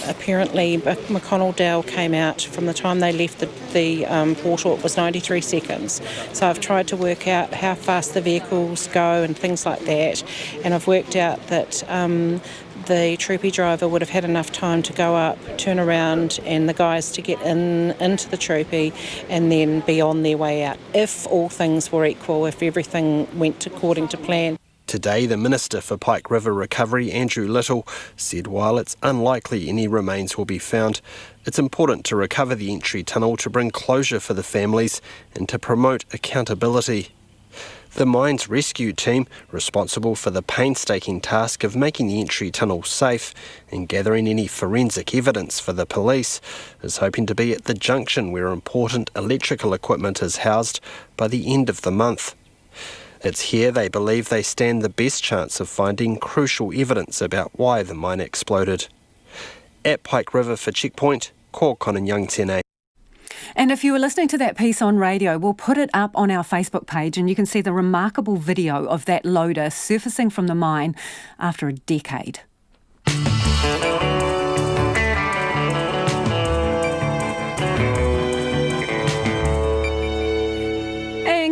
Apparently, Mcculloch came out from the time they left the portal. It was 93 seconds. So I've tried to work out how fast the vehicles go and things like that. And I've worked out that the troopy driver would have had enough time to go up, turn around, and the guys to get into the troopy and then be on their way out, if all things were equal, if everything went according to plan. Today, the Minister for Pike River Recovery, Andrew Little, said while it's unlikely any remains will be found, it's important to recover the entry tunnel to bring closure for the families and to promote accountability. The mines rescue team, responsible for the painstaking task of making the entry tunnel safe and gathering any forensic evidence for the police, is hoping to be at the junction where important electrical equipment is housed by the end of the month. It's here they believe they stand the best chance of finding crucial evidence about why the mine exploded. At Pike River for Checkpoint, ko Conan Young tēnei. And if you were listening to that piece on radio, we'll put it up on our Facebook page and you can see the remarkable video of that loader surfacing from the mine after a decade.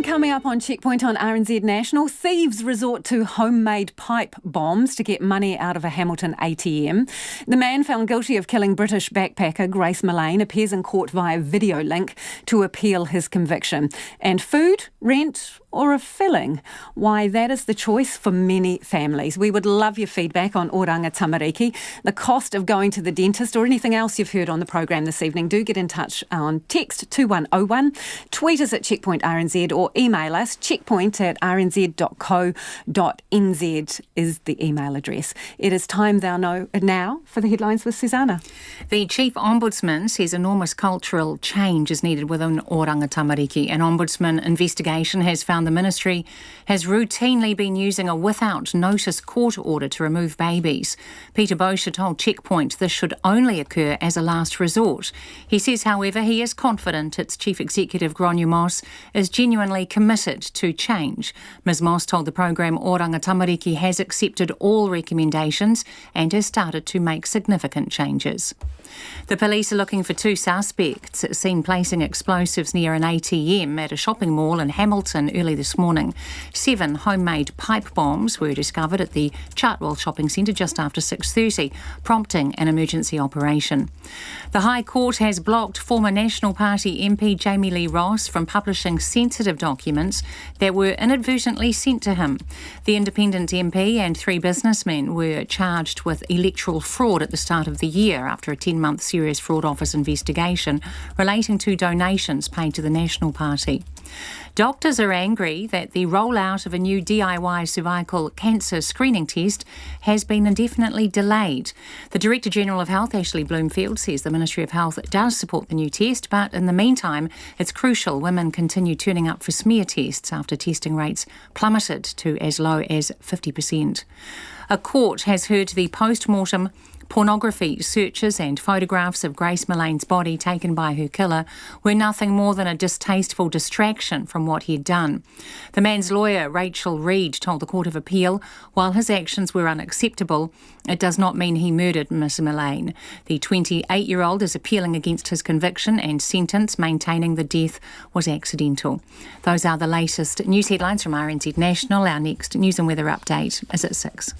Coming up on Checkpoint on RNZ National, thieves resort to homemade pipe bombs to get money out of a Hamilton ATM. The man found guilty of killing British backpacker Grace Mullane appears in court via video link to appeal his conviction. And food, rent or a filling? Why, that is the choice for many families. We would love your feedback on Oranga Tamariki, the cost of going to the dentist or anything else you've heard on the program this evening. Do get in touch on text 2101, tweet us at Checkpoint RNZ or email us checkpoint@rnz.co.nz is the email address. It is time now for the headlines with Susanna. The Chief Ombudsman says enormous cultural change is needed within Oranga Tamariki. An Ombudsman investigation has found the Ministry has routinely been using a without notice court order to remove babies. Peter Bosher told Checkpoint this should only occur as a last resort. He says, however, he is confident its Chief Executive Gráinne Moss is genuinely committed to change. Ms Moss told the programme Oranga Tamariki has accepted all recommendations and has started to make significant changes. The police are looking for two suspects seen placing explosives near an ATM at a shopping mall in Hamilton early this morning. 7 homemade pipe bombs were discovered at the Chartwell shopping centre just after 6:30, prompting an emergency operation. The High Court has blocked former National Party MP Jamie Lee Ross from publishing sensitive documents that were inadvertently sent to him. The independent MP and 3 businessmen were charged with electoral fraud at the start of the year after a 10-month Serious Fraud Office investigation relating to donations paid to the National Party. Doctors are angry that the rollout of a new DIY cervical cancer screening test has been indefinitely delayed. The Director General of Health, Ashley Bloomfield, says the Ministry of Health does support the new test, but in the meantime, it's crucial women continue turning up for smear tests after testing rates plummeted to as low as 50%. A court has heard the post-mortem pornography searches and photographs of Grace Mullane's body taken by her killer were nothing more than a distasteful distraction from what he'd done. The man's lawyer, Rachel Reid, told the Court of Appeal, while his actions were unacceptable, it does not mean he murdered Miss Mullane. The 28-year-old is appealing against his conviction and sentence, maintaining the death was accidental. Those are the latest news headlines from RNZ National. Our next news and weather update is at 6.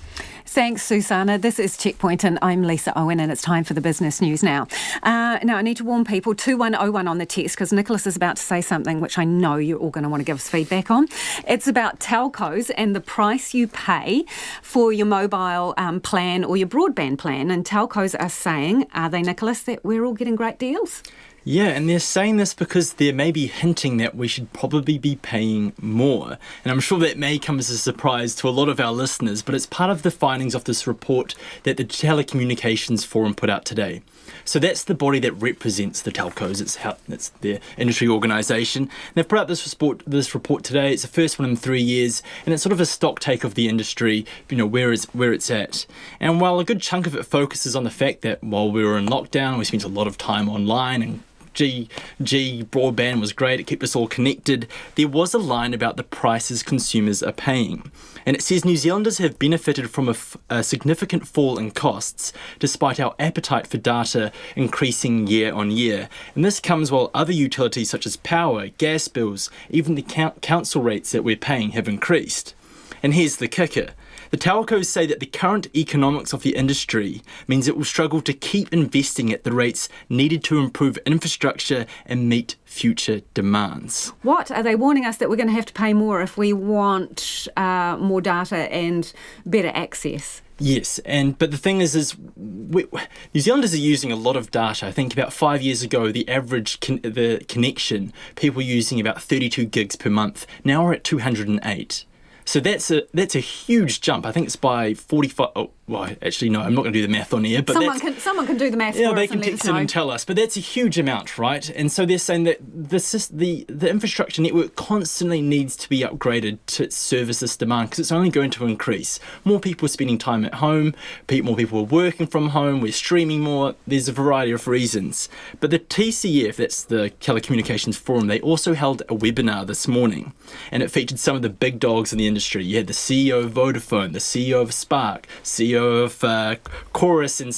Thanks, Susanna. This is Checkpoint and I'm Lisa Owen and it's time for the business news now. Now, I need to warn people, 2101 on the text because Nicholas is about to say something which I know you're all going to want to give us feedback on. It's about telcos and the price you pay for your mobile plan or your broadband plan. And telcos are saying, are they, Nicholas, that we're all getting great deals? Yeah, and they're saying this because they're maybe hinting that we should probably be paying more. And I'm sure that may come as a surprise to a lot of our listeners, but it's part of the findings of this report that the Telecommunications Forum put out today. So that's the body that represents the telcos. It's their industry organisation. They've put out this report today. It's the first one in 3 years, and it's sort of a stock take of the industry, where it's at. And while a good chunk of it focuses on the fact that while we were in lockdown, we spent a lot of time online and broadband was great, it kept us all connected, there was a line about the prices consumers are paying. And it says New Zealanders have benefited from a significant fall in costs despite our appetite for data increasing year on year. And this comes while other utilities such as power, gas bills, even the council rates that we're paying have increased. And here's the kicker. The telcos say that the current economics of the industry means it will struggle to keep investing at the rates needed to improve infrastructure and meet future demands. What? Are they warning us that we're going to have to pay more if we want more data and better access? Yes, but the thing is New Zealanders are using a lot of data. I think about 5 years ago, the average the connection, people were using about 32 gigs per month. Now we're at 208. So that's a huge jump. I think it's by 45. Oh, well, actually, no, I'm not going to do the math on here. But someone can do the math. Yeah, for they us can and text it and tell us. But that's a huge amount, right? And so they're saying that the infrastructure network constantly needs to be upgraded to service this demand because it's only going to increase. More people are spending time at home. More people are working from home. We're streaming more. There's a variety of reasons. But the TCF, that's the Telecommunications Forum, they also held a webinar this morning, and it featured some of the big dogs in the industry. You had the CEO of Vodafone, the CEO of Spark, CEO of Chorus, and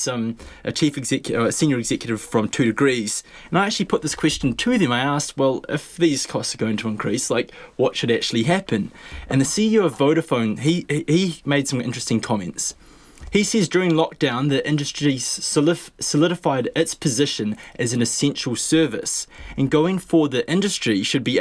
a senior executive from 2 Degrees. And I actually put this question to them. I asked, well, if these costs are going to increase, what should actually happen? And the CEO of Vodafone, he made some interesting comments. He says during lockdown, the industry solidified its position as an essential service, and going forward, the industry should be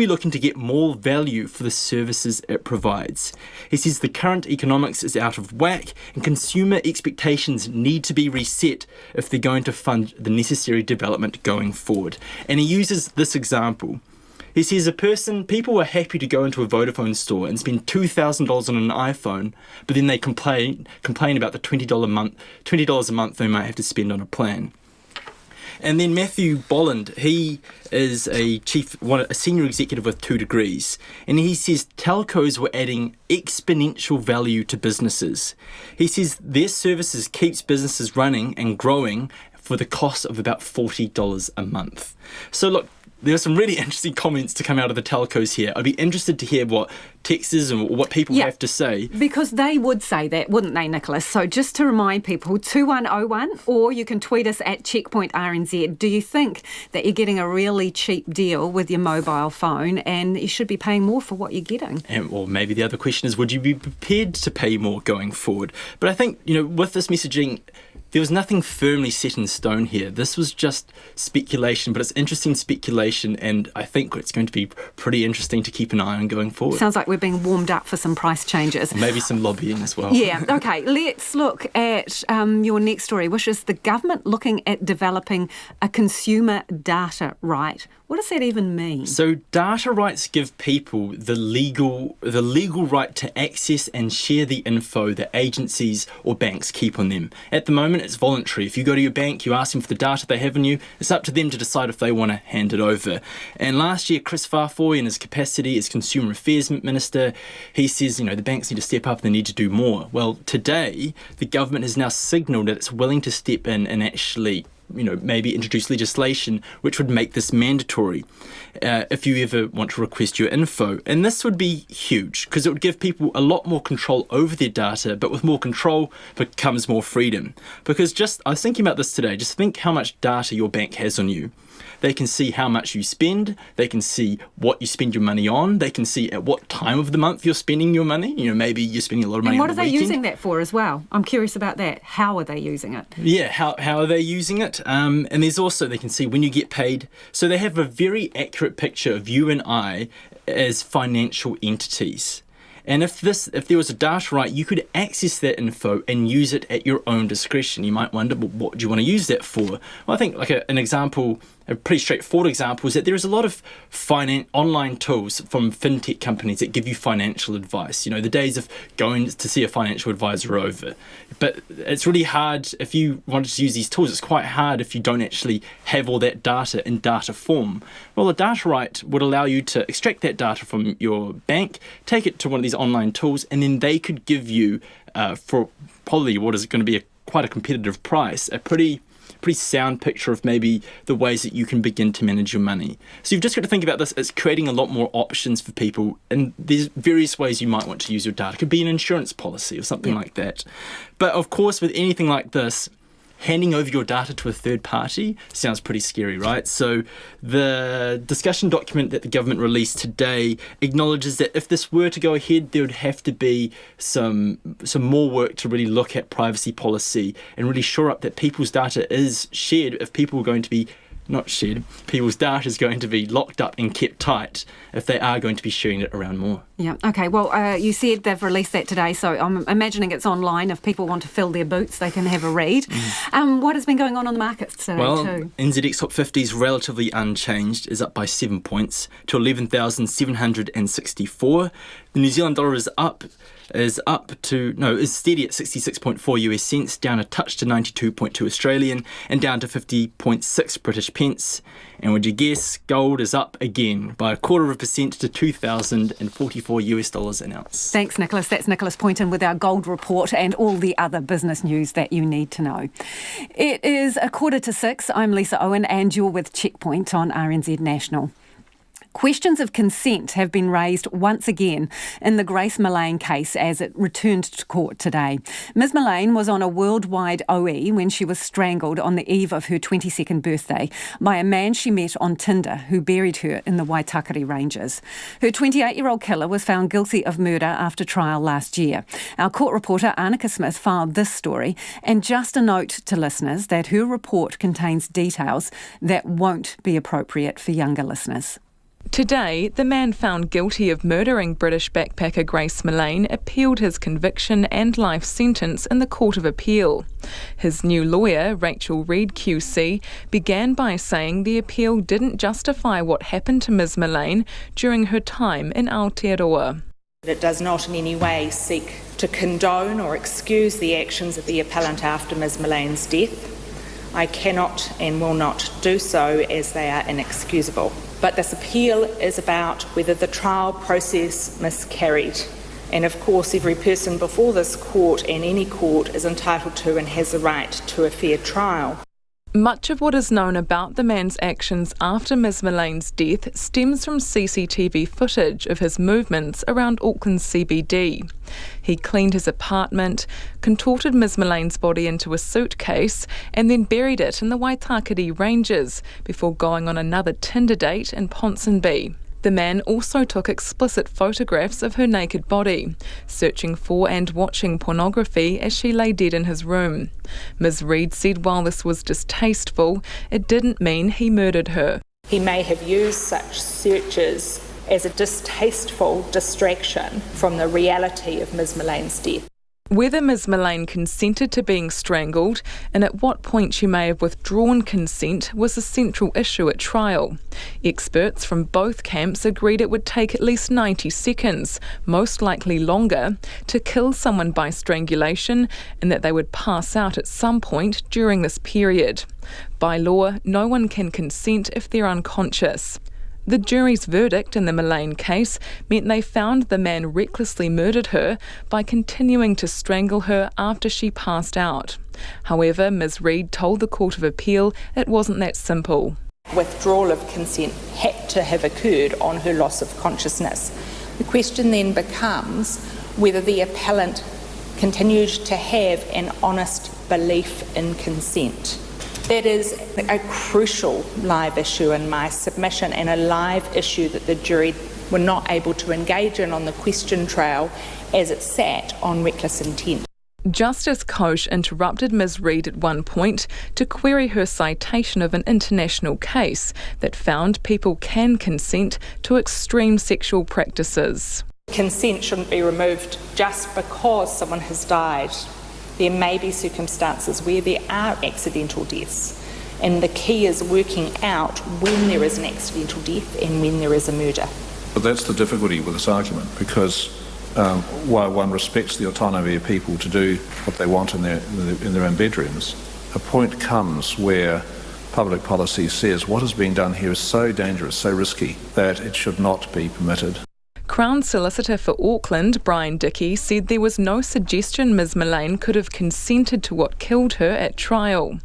looking to get more value for the services it provides. He says the current economics is out of whack, and consumer expectations need to be reset if they're going to fund the necessary development going forward. And he uses this example. He says people were happy to go into a Vodafone store and spend $2,000 on an iPhone, but then they complain about the $20 a month they might have to spend on a plan. And then Matthew Bolland, he is a senior executive with 2 Degrees, and he says telcos were adding exponential value to businesses. He says their services keeps businesses running and growing for the cost of about $40 a month. So look, there are some really interesting comments to come out of the telcos here. I'd be interested to hear what texters and what people have to say. Because they would say that, wouldn't they, Nicholas? So just to remind people, 2101, or you can tweet us at Checkpoint RNZ. Do you think that you're getting a really cheap deal with your mobile phone and you should be paying more for what you're getting? Or maybe the other question is, would you be prepared to pay more going forward? But I think, with this messaging, there was nothing firmly set in stone here. This was just speculation, but it's interesting speculation, and I think it's going to be pretty interesting to keep an eye on going forward. Sounds like we're being warmed up for some price changes. Maybe some lobbying as well. Yeah, okay. Let's look at your next story, which is the government looking at developing a consumer data right. What does that even mean? So data rights give people the legal right to access and share the info that agencies or banks keep on them. At the moment, it's voluntary. If you go to your bank, you ask them for the data they have on you, it's up to them to decide if they want to hand it over. And last year, Chris Farfoy, in his capacity as Consumer Affairs Minister, he says, the banks need to step up, they need to do more. Well, today, the government has now signalled that it's willing to step in and actually maybe introduce legislation which would make this mandatory if you ever want to request your info. And this would be huge because it would give people a lot more control over their data, but with more control becomes more freedom. Because I was thinking about this today, just think how much data your bank has on you. They can see how much you spend. They can see what you spend your money on. They can see at what time of the month you're spending your money. Maybe you're spending a lot of money on the weekend. And what are they using that for as well? I'm curious about that. How are they using it? Yeah, how are they using it? And there's also, they can see when you get paid. So they have a very accurate picture of you and I as financial entities. And if there was a data right, you could access that info and use it at your own discretion. You might wonder, well, what do you want to use that for? Well, I think an example a pretty straightforward example is that there is a lot of online tools from fintech companies that give you financial advice. You know, the days of going to see a financial advisor are over. But it's really hard if you wanted to use these tools. It's quite hard if you don't actually have all that data in data form. Well, a data right would allow you to extract that data from your bank, take it to one of these online tools, and then they could give you, for probably what is going to be quite a competitive price, a pretty sound picture of maybe the ways that you can begin to manage your money. So you've just got to think about this. It's creating a lot more options for people, and there's various ways you might want to use your data. It could be an insurance policy or something like that. But of course, with anything like this, handing over your data to a third party sounds pretty scary, right? So the discussion document that the government released today acknowledges that if this were to go ahead, there would have to be some more work to really look at privacy policy and really shore up that people's data is shared if people are going to be not shared, people's data is going to be locked up and kept tight if they are going to be sharing it around more. Yeah, okay. Well, you said they've released that today, so I'm imagining it's online. If people want to fill their boots, they can have a read. What has been going on the markets today too? NZX Top 50 is relatively unchanged, is up by 7 points to 11,764. The New Zealand dollar is steady at 66.4 US cents, down a touch to 92.2 Australian, and down to 50.6 British pence. And would you guess, gold is up again by 0.25% to $2,044 an ounce. Thanks, Nicholas. That's Nicholas Poynton with our gold report and all the other business news that you need to know. It is 5:45. I'm Lisa Owen, and you're with Checkpoint on RNZ National. Questions of consent have been raised once again in the Grace Millane case as it returned to court today. Ms Millane was on a worldwide OE when she was strangled on the eve of her 22nd birthday by a man she met on Tinder who buried her in the Waitakere Ranges. Her 28-year-old killer was found guilty of murder after trial last year. Our court reporter Annika Smith filed this story, and just a note to listeners that her report contains details that won't be appropriate for younger listeners. Today, the man found guilty of murdering British backpacker Grace Millane appealed his conviction and life sentence in the Court of Appeal. His new lawyer, Rachel Reid QC, began by saying the appeal didn't justify what happened to Ms Millane during her time in Aotearoa. It does not in any way seek to condone or excuse the actions of the appellant after Ms Millane's death. I cannot and will not do so as they are inexcusable. But this appeal is about whether the trial process miscarried. And of course, every person before this court and any court is entitled to and has the right to a fair trial. Much of what is known about the man's actions after Ms Millane's death stems from CCTV footage of his movements around Auckland CBD. He cleaned his apartment, contorted Ms Millane's body into a suitcase, and then buried it in the Waitakere Ranges before going on another Tinder date in Ponsonby. The man also took explicit photographs of her naked body, searching for and watching pornography as she lay dead in his room. Ms Reid said while this was distasteful, it didn't mean he murdered her. He may have used such searches as a distasteful distraction from the reality of Ms Millane's death. Whether Ms Millane consented to being strangled and at what point she may have withdrawn consent was a central issue at trial. Experts from both camps agreed it would take at least 90 seconds, most likely longer, to kill someone by strangulation, and that they would pass out at some point during this period. By law, no one can consent if they're unconscious. The jury's verdict in the Millane case meant they found the man recklessly murdered her by continuing to strangle her after she passed out. However, Ms Reid told the Court of Appeal it wasn't that simple. Withdrawal of consent had to have occurred on her loss of consciousness. The question then becomes whether the appellant continued to have an honest belief in consent. That is a crucial live issue in my submission, and a live issue that the jury were not able to engage in on the question trail as it sat on reckless intent. Justice Koch interrupted Ms Reid at one point to query her citation of an international case that found people can consent to extreme sexual practices. Consent shouldn't be removed just because someone has died. There may be circumstances where there are accidental deaths, And the key is working out when there is an accidental death and when there is a murder. But that's the difficulty with this argument, because while one respects the autonomy of people to do what they want in their own bedrooms, a point comes where public policy says what is being done here is so dangerous, so risky, that it should not be permitted. Crown Solicitor for Auckland, Brian Dickey, said there was no suggestion Ms Mullane could have consented to what killed her at trial.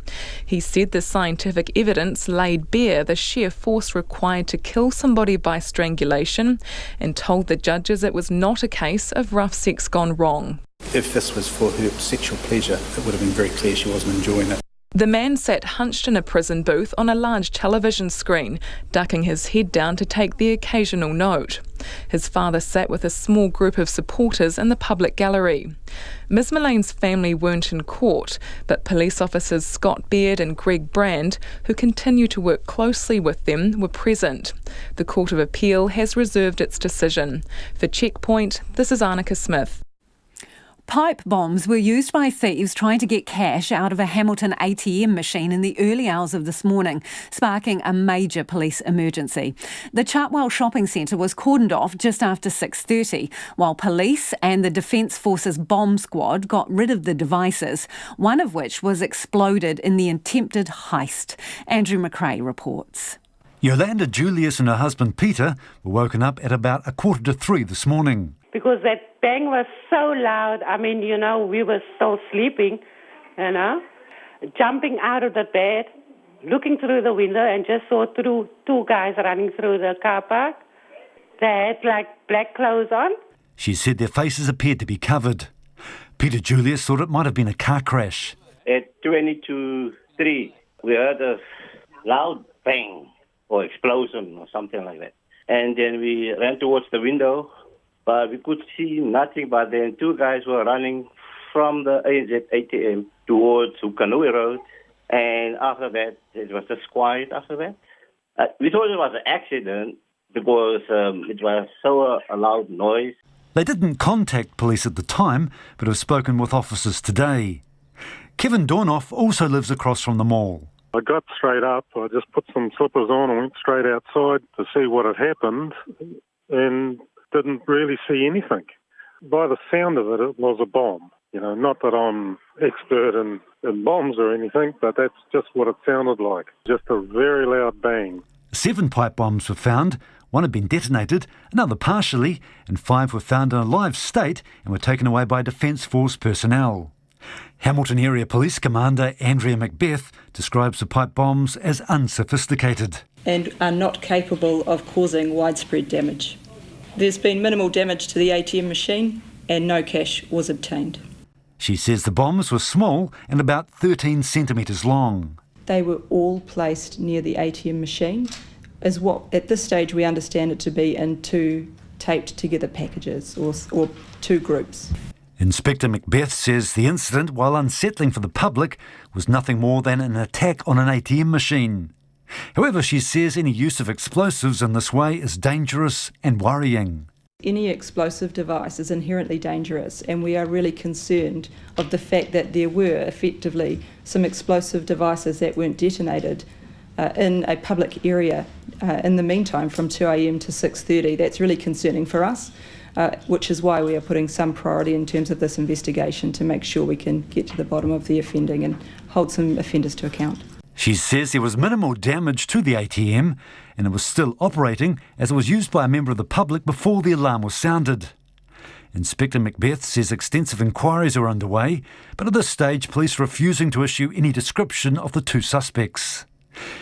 He said the scientific evidence laid bare the sheer force required to kill somebody by strangulation, and told the judges it was not a case of rough sex gone wrong. If this was for her sexual pleasure, it would have been very clear she wasn't enjoying it. The man sat hunched in a prison booth on a large television screen, ducking his head down to take the occasional note. His father sat with a small group of supporters in the public gallery. Ms Mullane's family weren't in court, but police officers Scott Baird and Greg Brand, who continue to work closely with them, were present. The Court of Appeal has reserved its decision. For Checkpoint, this is Annika Smith. Pipe bombs were used by thieves trying to get cash out of a Hamilton ATM machine in the early hours of this morning, sparking a major police emergency. The Chartwell shopping centre was cordoned off just after 6:30, while police and the Defence Forces bomb squad got rid of the devices, one of which was exploded in the attempted heist. Andrew McRae reports. Yolanda Julius and her husband Peter were woken up at about 2:45 this morning. Because that bang was so loud. I mean, we were still sleeping, jumping out of the bed, looking through the window and just saw two guys running through the car park. They had black clothes on. She said their faces appeared to be covered. Peter Julius thought it might have been a car crash. At 22:03, we heard a loud bang or explosion or something like that. And then we ran towards the window, but we could see nothing. But then two guys were running from the ANZ ATM towards Ukanui Road. And after that, it was just quiet after that. We thought it was an accident because it was so a loud noise. They didn't contact police at the time, but have spoken with officers today. Kevin Dornoff also lives across from the mall. I got straight up. I just put some slippers on and went straight outside to see what had happened and didn't really see anything. By the sound of it, it was a bomb. Not that I'm expert in bombs or anything, but that's just what it sounded like. Just a very loud bang. 7 pipe bombs were found. 1 had been detonated, another partially, and 5 were found in a live state and were taken away by Defence Force personnel. Hamilton Area Police Commander Andrea Macbeth describes the pipe bombs as unsophisticated. And are not capable of causing widespread damage. There's been minimal damage to the ATM machine and no cash was obtained. She says the bombs were small and about 13 centimetres long. They were all placed near the ATM machine, as what at this stage we understand it to be in 2 taped together packages or 2 groups. Inspector Macbeth says the incident, while unsettling for the public, was nothing more than an attack on an ATM machine. However, she says any use of explosives in this way is dangerous and worrying. Any explosive device is inherently dangerous, and we are really concerned of the fact that there were effectively some explosive devices that weren't detonated in a public area in the meantime from 2 a.m. to 6:30. That's really concerning for us. Which is why we are putting some priority in terms of this investigation to make sure we can get to the bottom of the offending and hold some offenders to account. She says there was minimal damage to the ATM and it was still operating as it was used by a member of the public before the alarm was sounded. Inspector Macbeth says extensive inquiries are underway, but at this stage police are refusing to issue any description of the 2 suspects.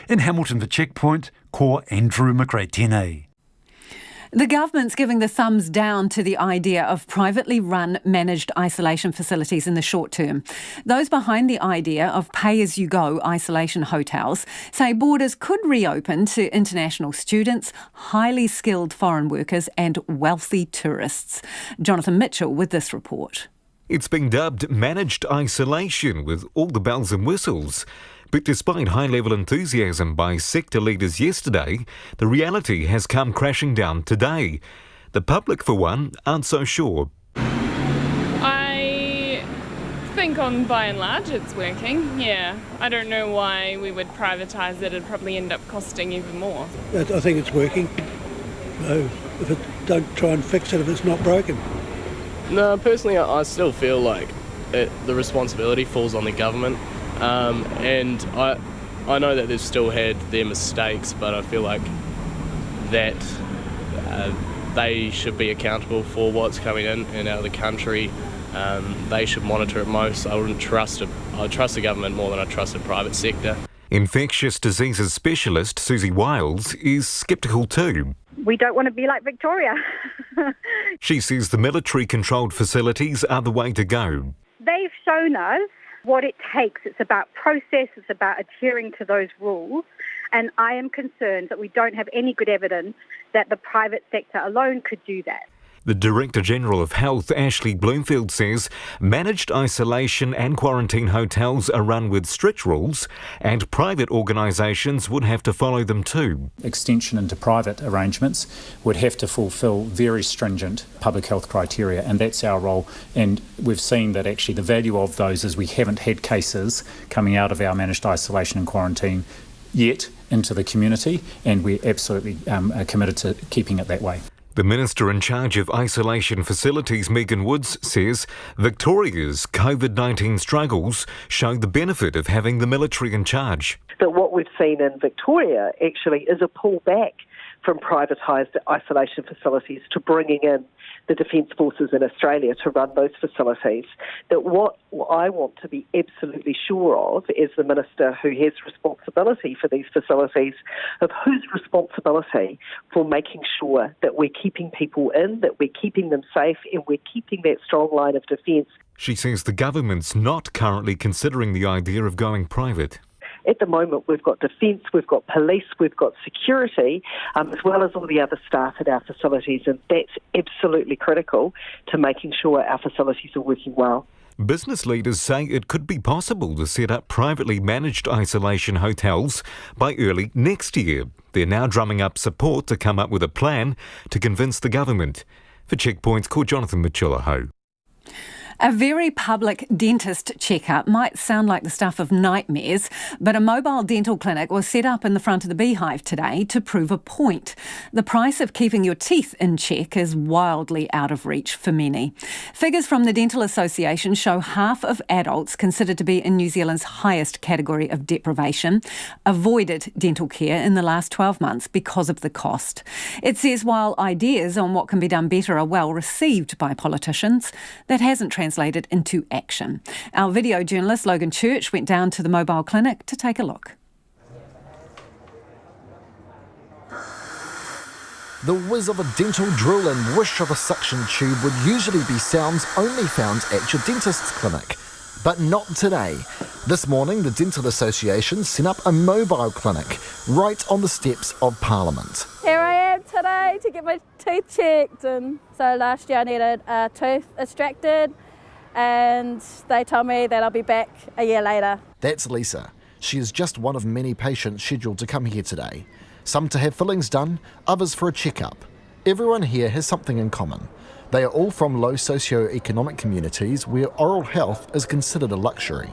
In Hamilton for Checkpoint, Ko Andrew McRae. The government's giving the thumbs down to the idea of privately run managed isolation facilities in the short term. Those behind the idea of pay-as-you-go isolation hotels say borders could reopen to international students, highly skilled foreign workers and wealthy tourists. Jonathan Mitchell with this report. It's been dubbed managed isolation with all the bells and whistles. But despite high-level enthusiasm by sector leaders yesterday, the reality has come crashing down today. The public, for one, aren't so sure. I think think by and large it's working, yeah. I don't know why we would privatise it. It'd probably end up costing even more. I think it's working. Don't try and fix it if it's not broken. No, personally, I still feel like the responsibility falls on the government. And I know that they've still had their mistakes, but I feel like that they should be accountable for what's coming in and out of the country. They should monitor it most. I trust the government more than I trust the private sector. Infectious diseases specialist Susie Wiles is sceptical too. We don't want to be like Victoria. She says the military-controlled facilities are the way to go. They've shown us what it takes. It's about process, it's about adhering to those rules, and I am concerned that we don't have any good evidence that the private sector alone could do that. The Director General of Health, Ashley Bloomfield, says managed isolation and quarantine hotels are run with strict rules and private organisations would have to follow them too. Extension into private arrangements would have to fulfil very stringent public health criteria, and that's our role. And we've seen that actually the value of those is we haven't had cases coming out of our managed isolation and quarantine yet into the community, and we're absolutely committed to keeping it that way. The Minister in charge of isolation facilities, Megan Woods, says Victoria's COVID-19 struggles show the benefit of having the military in charge. But what we've seen in Victoria actually is a pullback from privatised isolation facilities to bringing in the Defence Forces in Australia to run those facilities. That what I want to be absolutely sure of as the Minister who has responsibility for these facilities, of whose responsibility for making sure that we're keeping people in, that we're keeping them safe and we're keeping that strong line of defence. She says the government's not currently considering the idea of going private. At the moment, we've got defence, we've got police, we've got security, as well as all the other staff at our facilities, and that's absolutely critical to making sure our facilities are working well. Business leaders say it could be possible to set up privately managed isolation hotels by early next year. They're now drumming up support to come up with a plan to convince the government. For Checkpoint's call Jonathan Mcculloch. A very public dentist checkup might sound like the stuff of nightmares, but a mobile dental clinic was set up in the front of the Beehive today to prove a point. The price of keeping your teeth in check is wildly out of reach for many. Figures from the Dental Association show half of adults considered to be in New Zealand's highest category of deprivation avoided dental care in the last 12 months because of the cost. It says while ideas on what can be done better are well received by politicians, that hasn't translated into action. Our video journalist Logan Church went down to the mobile clinic to take a look. The whiz of a dental drill and whoosh of a suction tube would usually be sounds only found at your dentist's clinic. But not today. This morning, the Dental Association set up a mobile clinic right on the steps of Parliament. Here I am today to get my teeth checked. And so last year I needed a tooth extracted, and they told me that I'll be back a year later. That's Lisa. She is just one of many patients scheduled to come here today. Some to have fillings done, others for a checkup. Everyone here has something in common. They are all from low socio-economic communities where oral health is considered a luxury.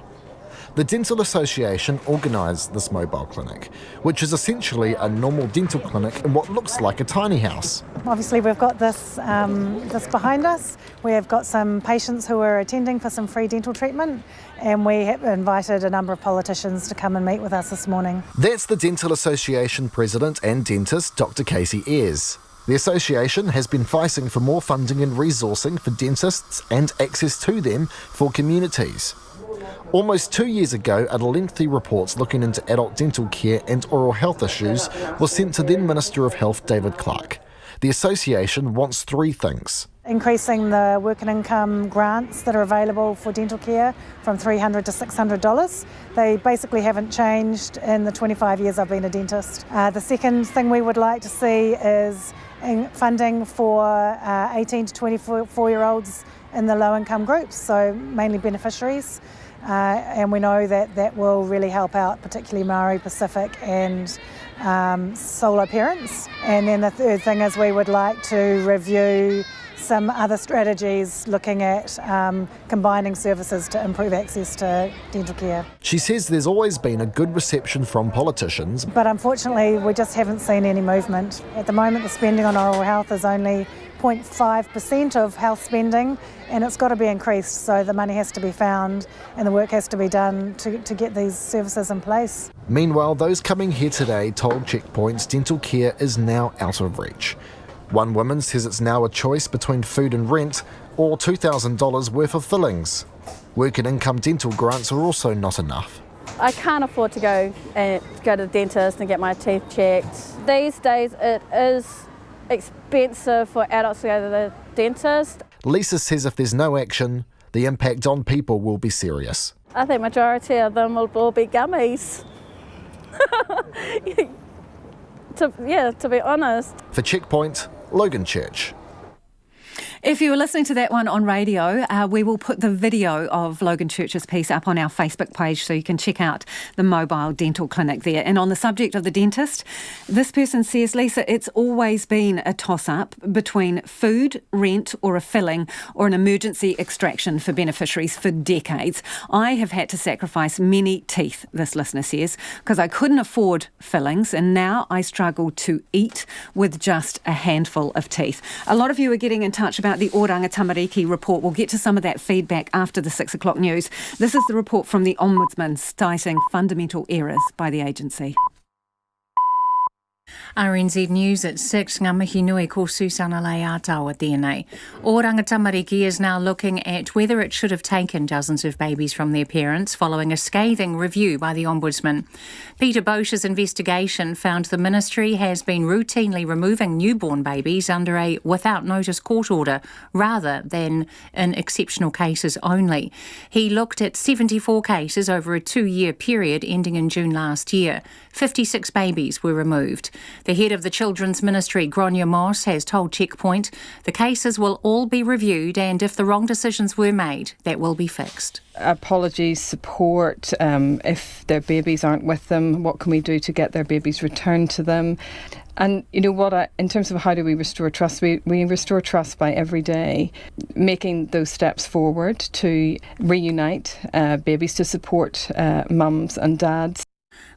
The Dental Association organised this mobile clinic, which is essentially a normal dental clinic in what looks like a tiny house. Obviously we've got this behind us. We have got some patients who are attending for some free dental treatment, and we have invited a number of politicians to come and meet with us this morning. That's the Dental Association President and dentist, Dr. Casey Ayres. The association has been fighting for more funding and resourcing for dentists and access to them for communities. Almost 2 years ago, a lengthy report looking into adult dental care and oral health issues was sent to then Minister of Health David Clark. The association wants three things. Increasing the work and income grants that are available for dental care from $300 to $600. They basically haven't changed in the 25 years I've been a dentist. The second thing we would like to see is funding for 18 to 24-year-olds in the low income groups, so mainly beneficiaries. And we know that that will really help out, particularly Maori, Pacific and solo parents. And then the third thing is we would like to review some other strategies looking at combining services to improve access to dental care. She says there's always been a good reception from politicians, but unfortunately we just haven't seen any movement. At the moment the spending on oral health is only 0.5% of health spending, and it's got to be increased, so the money has to be found and the work has to be done to get these services in place. Meanwhile, those coming here today told Checkpoint's dental care is now out of reach. One woman says it's now a choice between food and rent or $2,000 worth of fillings. Work and income dental grants are also not enough. I can't afford to go to the dentist and get my teeth checked. These days it is expensive for adults to go to the dentist. Lisa says if there's no action, the impact on people will be serious. I think majority of them will all be gummies. to be honest. For Checkpoint, Logan Church. If you were listening to that one on radio, we will put the video of Logan Church's piece up on our Facebook page so you can check out the mobile dental clinic there. And on the subject of the dentist, this person says, Lisa, it's always been a toss-up between food, rent or a filling or an emergency extraction for beneficiaries for decades. I have had to sacrifice many teeth, this listener says, because I couldn't afford fillings and now I struggle to eat with just a handful of teeth. A lot of you are getting in touch about the Oranga Tamariki report. We'll get to some of that feedback after the 6 o'clock news. This is the report from the Ombudsman citing fundamental errors by the agency. RNZ News at 6, ngā mihi nui ko Susana Leātaua tēnei. Oranga Tamariki is now looking at whether it should have taken dozens of babies from their parents following a scathing review by the Ombudsman. Peter Bosch's investigation found the ministry has been routinely removing newborn babies under a without notice court order rather than in exceptional cases only. He looked at 74 cases over a 2-year period ending in June last year. 56 babies were removed. The head of the Children's Ministry, Gráinne Moss, has told Checkpoint the cases will all be reviewed and if the wrong decisions were made, that will be fixed. Apologies, support, if their babies aren't with them, what can we do to get their babies returned to them? And you know what, in terms of how do we restore trust, we restore trust by every day making those steps forward to reunite babies, to support mums and dads.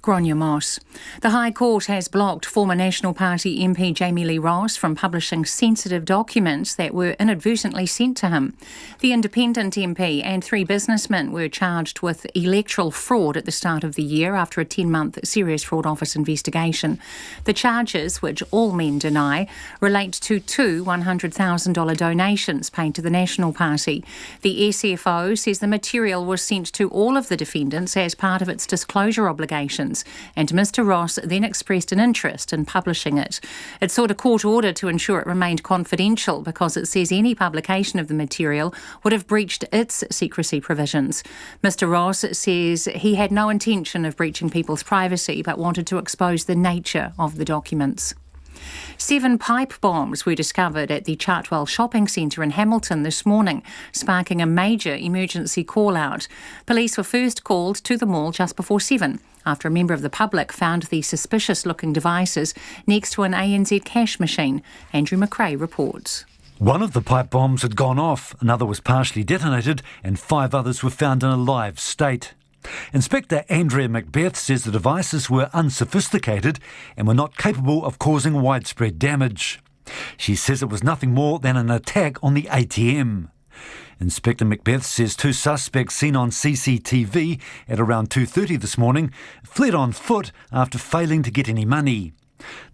Gráinne Moss. The High Court has blocked former National Party MP Jamie Lee Ross from publishing sensitive documents that were inadvertently sent to him. The independent MP and 3 businessmen were charged with electoral fraud at the start of the year after a 10-month Serious Fraud Office investigation. The charges, which all men deny, relate to 2 $100,000 donations paid to the National Party. The SFO says the material was sent to all of the defendants as part of its disclosure obligations, and Mr Ross then expressed an interest in publishing it. It sought a court order to ensure it remained confidential because it says any publication of the material would have breached its secrecy provisions. Mr Ross says he had no intention of breaching people's privacy but wanted to expose the nature of the documents. 7 pipe bombs were discovered at the Chartwell shopping centre in Hamilton this morning, sparking a major emergency call-out. Police were first called to the mall just before 7 after a member of the public found the suspicious-looking devices next to an ANZ cash machine. Andrew McRae reports. One of the pipe bombs had gone off, another was partially detonated, and 5 others were found in a live state. Inspector Andrea Macbeth says the devices were unsophisticated and were not capable of causing widespread damage. She says it was nothing more than an attack on the ATM. Inspector Macbeth says 2 suspects seen on CCTV at around 2:30 this morning fled on foot after failing to get any money.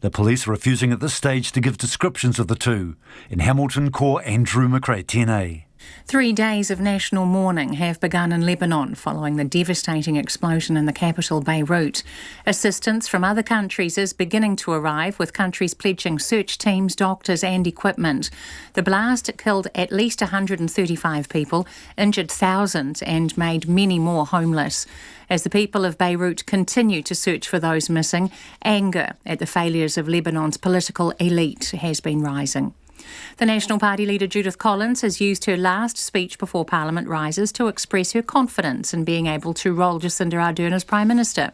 The police are refusing at this stage to give descriptions of the 2. In Hamilton, Corps Andrew McRae, TNA. 3 days of national mourning have begun in Lebanon following the devastating explosion in the capital, Beirut. Assistance from other countries is beginning to arrive, with countries pledging search teams, doctors and equipment. The blast killed at least 135 people, injured thousands and made many more homeless. As the people of Beirut continue to search for those missing, anger at the failures of Lebanon's political elite has been rising. The National Party leader Judith Collins has used her last speech before Parliament rises to express her confidence in being able to roll Jacinda Ardern as Prime Minister.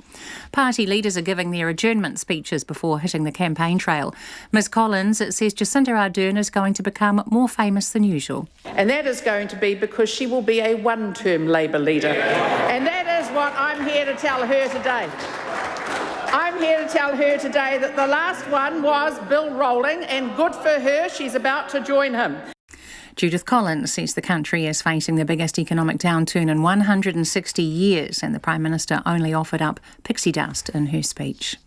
Party leaders are giving their adjournment speeches before hitting the campaign trail. Ms Collins says Jacinda Ardern is going to become more famous than usual. And that is going to be because she will be a one-term Labour leader. And that is what I'm here to tell her today. I'm here to tell her today that the last one was Bill Rowling, and good for her, she's about to join him. Judith Collins says the country is facing the biggest economic downturn in 160 years, and the Prime Minister only offered up pixie dust in her speech.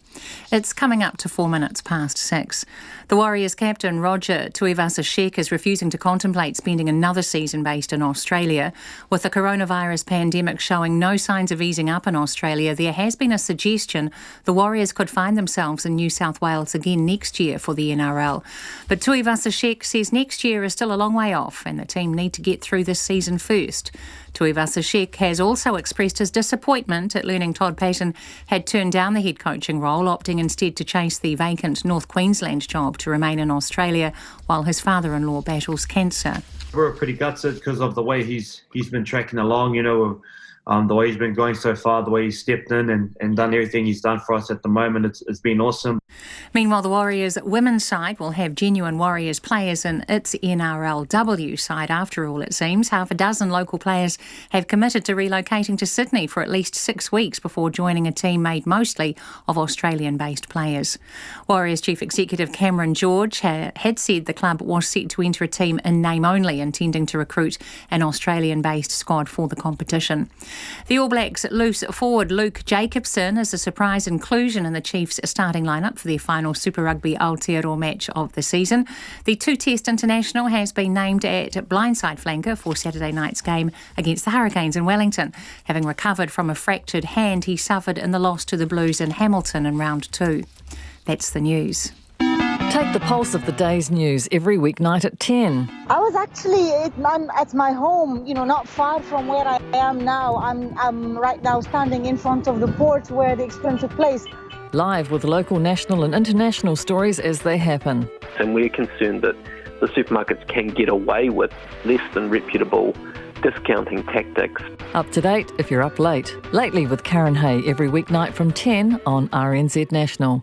It's coming up to 4 minutes past 6. The Warriors captain Roger Tuivasa-Sheck is refusing to contemplate spending another season based in Australia. With the coronavirus pandemic showing no signs of easing up in Australia, there has been a suggestion the Warriors could find themselves in New South Wales again next year for the NRL. But Tuivasa-Sheck says next year is still a long way off and the team need to get through this season first. Tuivasa-Sheck has also expressed his disappointment at learning Todd Paton had turned down the head coaching role, opting instead to chase the vacant North Queensland job to remain in Australia while his father-in-law battles cancer. We're pretty gutted because of the way he's been tracking along, the way he's been going so far, the way he's stepped in and done everything he's done for us at the moment. It's been awesome. Meanwhile, the Warriors women's side will have genuine Warriors players in its NRLW side after all, it seems. Half a dozen local players have committed to relocating to Sydney for at least 6 weeks before joining a team made mostly of Australian-based players. Warriors Chief Executive Cameron George had said the club was set to enter a team in name only, intending to recruit an Australian-based squad for the competition. The All Blacks loose forward Luke Jacobson is a surprise inclusion in the Chiefs' starting lineup for their final Super Rugby Aotearoa match of the season. The two-test international has been named at blindside flanker for Saturday night's game against the Hurricanes in Wellington. Having recovered from a fractured hand he suffered in the loss to the Blues in Hamilton in round 2. That's the news. Take the pulse of the day's news every weeknight at 10. I was actually I'm at my home, not far from where I am now. I'm right now standing in front of the port where the experience took place. Live with local, national and international stories as they happen. And we're concerned that the supermarkets can get away with less than reputable discounting tactics. Up to date if you're up late. Lately with Karen Hay every weeknight from 10 on RNZ National.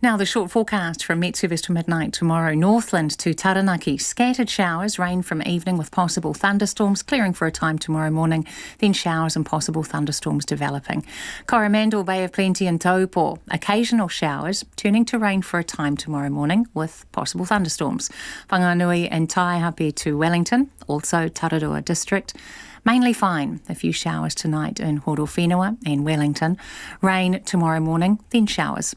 Now the short forecast from Met Service to midnight tomorrow. Northland to Taranaki. Scattered showers, rain from evening with possible thunderstorms, clearing for a time tomorrow morning, then showers and possible thunderstorms developing. Coromandel, Bay of Plenty and Taupo. Occasional showers, turning to rain for a time tomorrow morning with possible thunderstorms. Whanganui and Taihape to Wellington, also Rotorua district. Mainly fine. A few showers tonight in Horowhenua and Wellington. Rain tomorrow morning, then showers.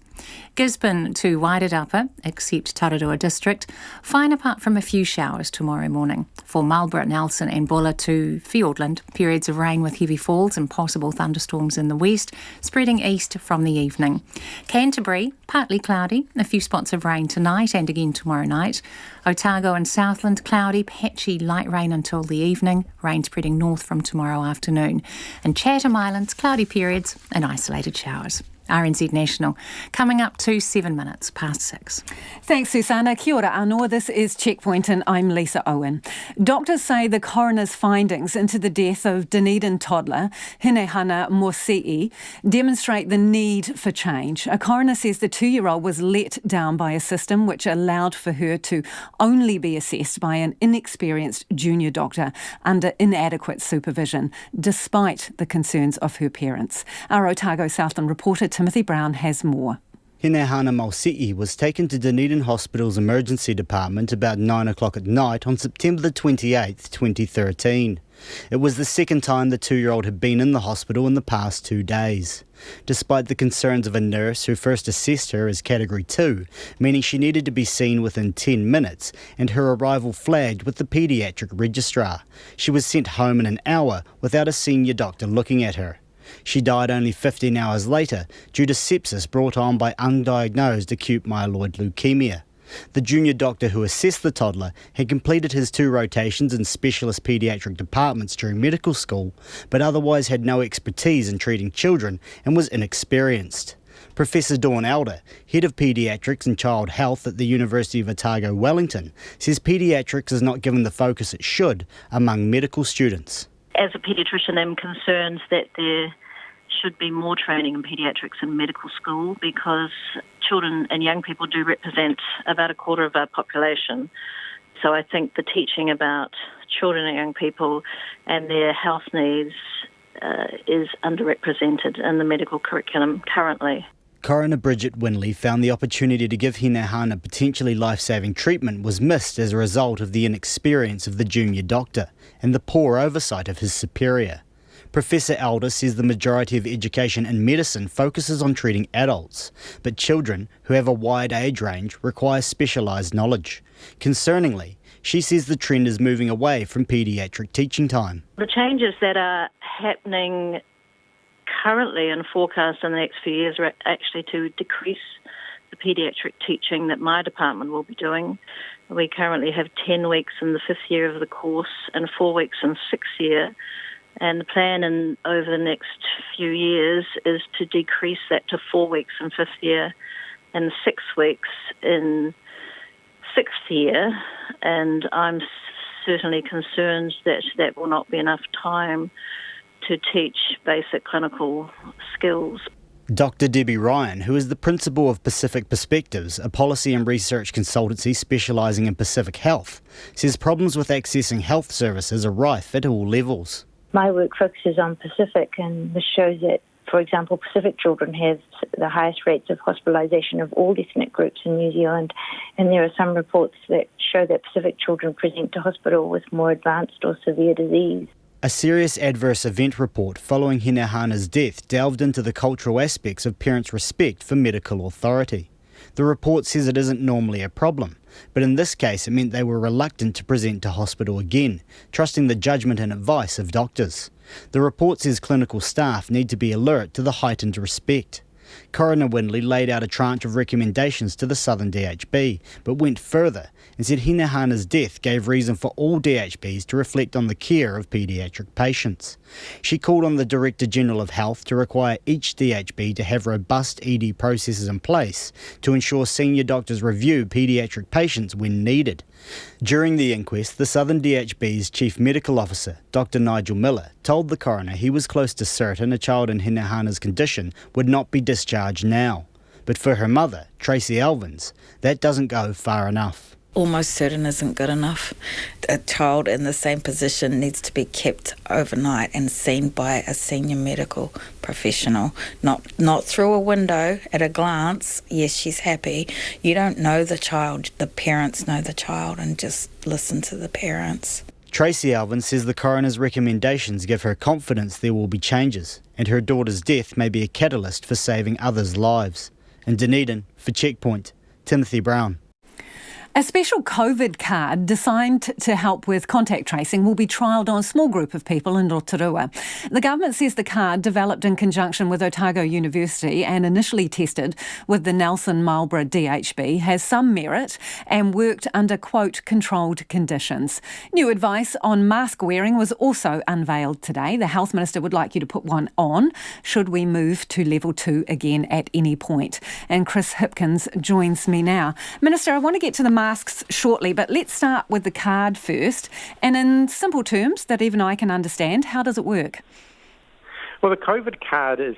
Gisborne to Wairarapa, except Rotorua district. Fine apart from a few showers tomorrow morning. For Marlborough, Nelson and Bulla to Fiordland, periods of rain with heavy falls and possible thunderstorms in the west, spreading east from the evening. Canterbury, partly cloudy, a few spots of rain tonight and again tomorrow night. Otago and Southland, cloudy, patchy light rain until the evening, rain spreading north from tomorrow afternoon. And Chatham Islands, cloudy periods and isolated showers. RNZ National, coming up to 7 minutes past 6. Thanks, Susanna. Kia ora anō. This is Checkpoint and I'm Lisa Owen. Doctors say the coroner's findings into the death of Dunedin toddler Hinehana Mosi'i demonstrate the need for change. A coroner says the 2-year-old was let down by a system which allowed for her to only be assessed by an inexperienced junior doctor under inadequate supervision, despite the concerns of her parents. Our Otago Southland reporter Timothy Brown has more. Hinehana Mosi'i was taken to Dunedin Hospital's emergency department about 9 o'clock at night on September the 28th, 2013. It was the second time the 2-year-old had been in the hospital in the past 2 days. Despite the concerns of a nurse who first assessed her as Category 2, meaning she needed to be seen within 10 minutes, and her arrival flagged with the paediatric registrar, she was sent home in an hour without a senior doctor looking at her. She died only 15 hours later due to sepsis brought on by undiagnosed acute myeloid leukemia. The junior doctor who assessed the toddler had completed his 2 rotations in specialist paediatric departments during medical school, but otherwise had no expertise in treating children and was inexperienced. Professor Dawn Elder, Head of Paediatrics and Child Health at the University of Otago, Wellington, says paediatrics is not given the focus it should among medical students. As a paediatrician, I'm concerned that there should be more training in paediatrics in medical school because children and young people do represent about a quarter of our population. So I think the teaching about children and young people and their health needs is underrepresented in the medical curriculum currently. Coroner Bridget Winley found the opportunity to give Hinehana potentially life-saving treatment was missed as a result of the inexperience of the junior doctor and the poor oversight of his superior. Professor Elder says the majority of education in medicine focuses on treating adults, but children, who have a wide age range, require specialised knowledge. Concerningly, she says the trend is moving away from paediatric teaching time. The changes that are happening currently and forecast in the next few years are actually to decrease the paediatric teaching that my department will be doing. We currently have 10 weeks in the 5th year of the course and 4 weeks in 6th year. And the plan over the next few years is to decrease that to 4 weeks in 5th year and 6 weeks in 6th year. And I'm certainly concerned that that will not be enough time to teach basic clinical skills. Dr. Debbie Ryan, who is the principal of Pacific Perspectives, a policy and research consultancy specialising in Pacific health, says problems with accessing health services are rife at all levels. My work focuses on Pacific, and this shows that, for example, Pacific children have the highest rates of hospitalisation of all ethnic groups in New Zealand, and there are some reports that show that Pacific children present to hospital with more advanced or severe disease. A serious adverse event report following Hinehana's death delved into the cultural aspects of parents' respect for medical authority. The report says it isn't normally a problem, but in this case it meant they were reluctant to present to hospital again, trusting the judgment and advice of doctors. The report says clinical staff need to be alert to the heightened respect. Coroner Winley laid out a tranche of recommendations to the Southern DHB, but went further and said Hinehana's death gave reason for all DHBs to reflect on the care of paediatric patients. She called on the Director General of Health to require each DHB to have robust ED processes in place to ensure senior doctors review paediatric patients when needed. During the inquest, the Southern DHB's Chief Medical Officer, Dr. Nigel Miller, told the coroner he was close to certain a child in Hinehana's condition would not be discharged now. But for her mother, Tracy Elvins, that doesn't go far enough. Almost certain isn't good enough. A child in the same position needs to be kept overnight and seen by a senior medical professional, not through a window at a glance. Yes, she's happy. You don't know the child. The parents know the child, and just listen to the parents. Tracy Alvin says the coroner's recommendations give her confidence there will be changes, and her daughter's death may be a catalyst for saving others' lives. In Dunedin, for Checkpoint, Timothy Brown. A special COVID card designed to help with contact tracing will be trialled on a small group of people in Rotorua. The government says the card, developed in conjunction with Otago University and initially tested with the Nelson Marlborough DHB, has some merit and worked under, quote, controlled conditions. New advice on mask wearing was also unveiled today. The Health Minister would like you to put one on should we move to level 2 again at any point. And Chris Hipkins joins me now. Minister, I want to get to the masks shortly, but let's start with the card first. And in simple terms that even I can understand, how does it work? Well, the COVID card is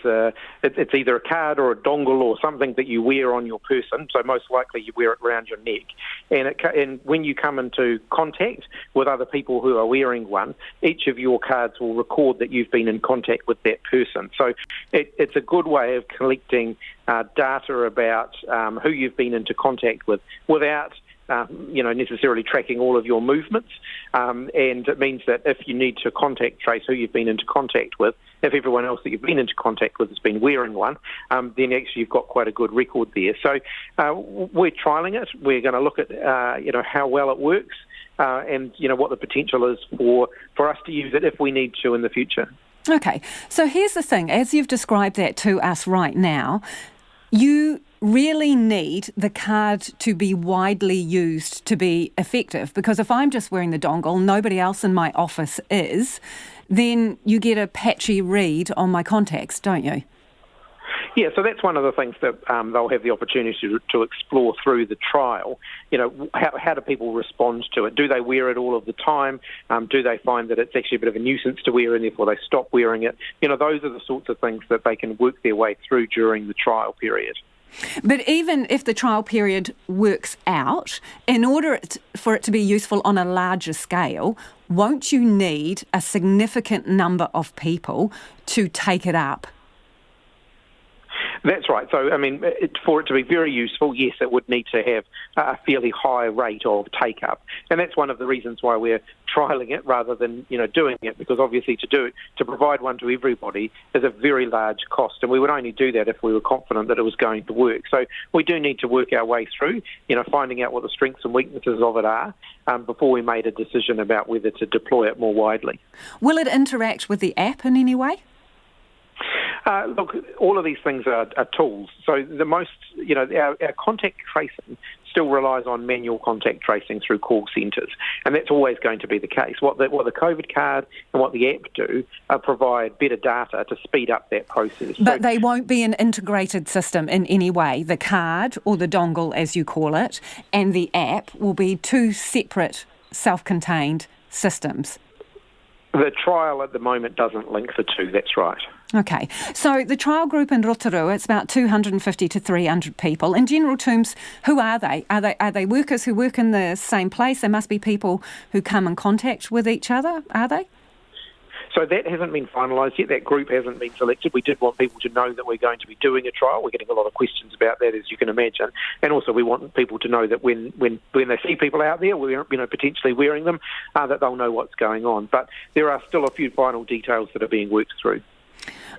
it's either a card or a dongle or something that you wear on your person. So most likely you wear it around your neck. And when you come into contact with other people who are wearing one, each of your cards will record that you've been in contact with that person. So it's a good way of collecting data about who you've been into contact with without necessarily tracking all of your movements. And it means that if you need to contact trace who you've been into contact with, if everyone else that you've been into contact with has been wearing one, then actually you've got quite a good record there. So we're trialling it. We're going to look at, how well it works and, what the potential is for us to use it if we need to in the future. Okay, so here's the thing. As you've described that to us right now, you really need the card to be widely used to be effective, because if I'm just wearing the dongle, nobody else in my office is, then you get a patchy read on my contacts, don't you? Yeah, so that's one of the things that they'll have the opportunity to explore through the trial. You know, how do people respond to it? Do they wear it all of the time? Do they find that it's actually a bit of a nuisance to wear and therefore they stop wearing it? You know, those are the sorts of things that they can work their way through during the trial period. But even if the trial period works out, in order for it to be useful on a larger scale, won't you need a significant number of people to take it up? That's right. So, I mean, for it to be very useful, yes, it would need to have a fairly high rate of take-up. And that's one of the reasons why we're trialling it rather than, doing it, because obviously to provide one to everybody is a very large cost. And we would only do that if we were confident that it was going to work. So we do need to work our way through, finding out what the strengths and weaknesses of it are before we made a decision about whether to deploy it more widely. Will it interact with the app in any way? Look, all of these things are tools. So the most, our contact tracing still relies on manual contact tracing through call centres, and that's always going to be the case. What the COVID card and what the app do provide better data to speed up that process. But they won't be an integrated system in any way. The card, or the dongle as you call it, and the app will be two separate self-contained systems. The trial at the moment doesn't link the two, that's right. Okay, so the trial group in Rotorua, it's about 250 to 300 people. In general terms, who are they? Are they workers who work in the same place? There must be people who come in contact with each other, are they? So that hasn't been finalised yet. That group hasn't been selected. We did want people to know that we're going to be doing a trial. We're getting a lot of questions about that, as you can imagine. And also we want people to know that when they see people out there, potentially wearing them, that they'll know what's going on. But there are still a few final details that are being worked through.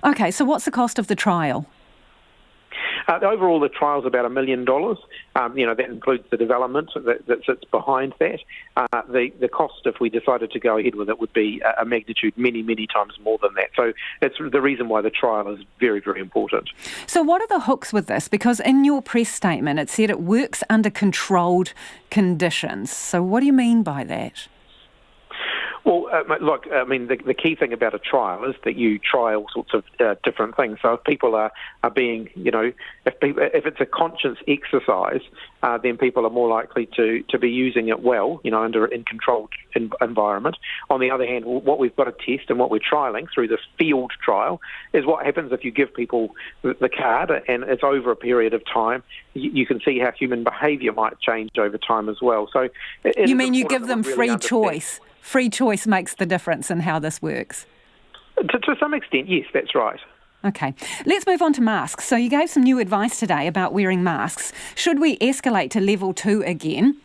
Okay, so what's the cost of the trial? Overall, the trial's about $1 million. That includes the development that sits behind that. The cost, if we decided to go ahead with it, would be a magnitude many, many times more than that. So that's the reason why the trial is very, very important. So what are the hooks with this? Because in your press statement, it said it works under controlled conditions. So what do you mean by that? Well, the key thing about a trial is that you try all sorts of different things. So if people are being, if it's a conscious exercise, then people are more likely to be using it well, in controlled environment. On the other hand, what we've got to test and what we're trialling through this field trial is what happens if you give people the card and it's over a period of time. You can see how human behaviour might change over time as well. So you mean you give them free choice? Free choice makes the difference in how this works? To some extent, yes, that's right. Okay. Let's move on to masks. So you gave some new advice today about wearing masks. Should we escalate to level 2 again?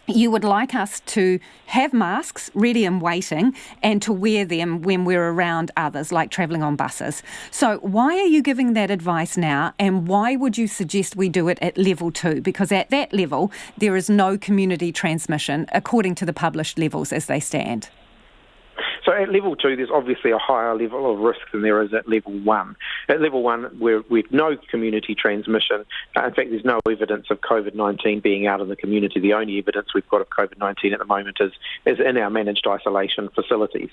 You would like us to have masks ready and waiting and to wear them when we're around others, like travelling on buses. So why are you giving that advice now, and why would you suggest we do it at level 2? Because at that level, there is no community transmission, according to the published levels as they stand. So at level 2, there's obviously a higher level of risk than there is at level 1. At level 1, we've no community transmission. In fact, there's no evidence of COVID-19 being out in the community. The only evidence we've got of COVID-19 at the moment is in our managed isolation facilities.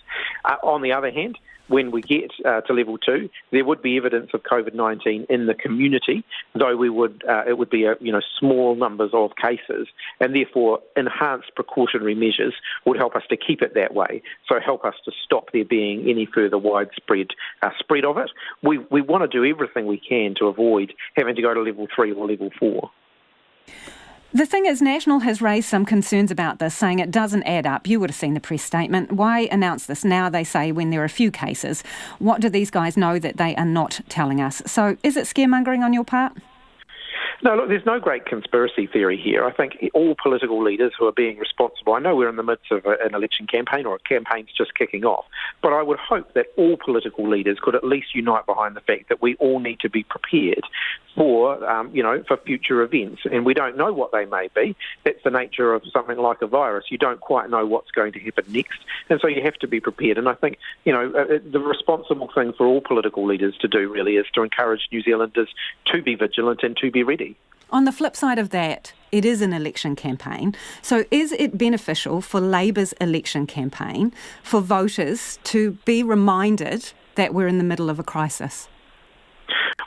On the other hand, when we get to level 2, there would be evidence of COVID-19 in the community, though it would be small numbers of cases, and therefore enhanced precautionary measures would help us to keep it that way. So help us to stop there being any further widespread spread of it. We want to do everything we can to avoid having to go to level 3 or level 4. The thing is, National has raised some concerns about this, saying it doesn't add up. You would have seen the press statement. Why announce this now, they say, when there are a few cases? What do these guys know that they are not telling us? So is it scaremongering on your part? No, look, there's no great conspiracy theory here. I think all political leaders who are being responsible, I know we're in the midst of an election campaign, or a campaign's just kicking off, but I would hope that all political leaders could at least unite behind the fact that we all need to be prepared for future events. And we don't know what they may be. That's the nature of something like a virus. You don't quite know what's going to happen next. And so you have to be prepared. And I think, the responsible thing for all political leaders to do really is to encourage New Zealanders to be vigilant and to be ready. On the flip side of that, it is an election campaign. So is it beneficial for Labour's election campaign for voters to be reminded that we're in the middle of a crisis?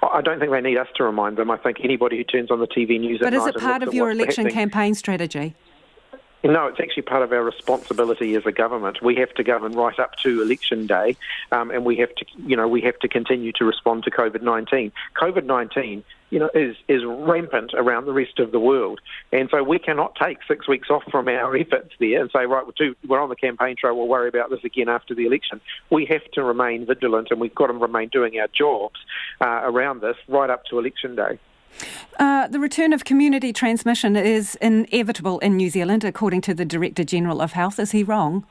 I don't think they need us to remind them. I think anybody who turns on the TV news at night... But is it part of your election campaign strategy? No, it's actually part of our responsibility as a government. We have to govern right up to election day, and we have to continue to respond to COVID-19. COVID-19, is rampant around the rest of the world, and so we cannot take 6 weeks off from our efforts there and say, right, we're on the campaign trail, we'll worry about this again after the election. We have to remain vigilant, and we've got to remain doing our jobs around this right up to election day. The return of community transmission is inevitable in New Zealand, according to the Director-General of Health. Is he wrong?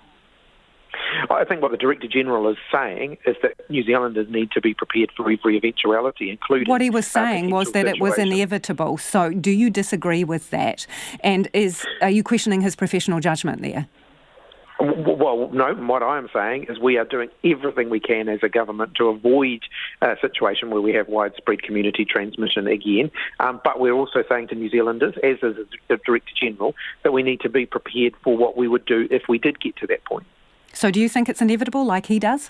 I think what the Director-General is saying is that New Zealanders need to be prepared for every eventuality, including... What he was saying was that it was inevitable. So do you disagree with that? And are you questioning his professional judgment there? Well, no, what I am saying is we are doing everything we can as a government to avoid a situation where we have widespread community transmission again. But we're also saying to New Zealanders, as is the Director-General, that we need to be prepared for what we would do if we did get to that point. So do you think it's inevitable like he does?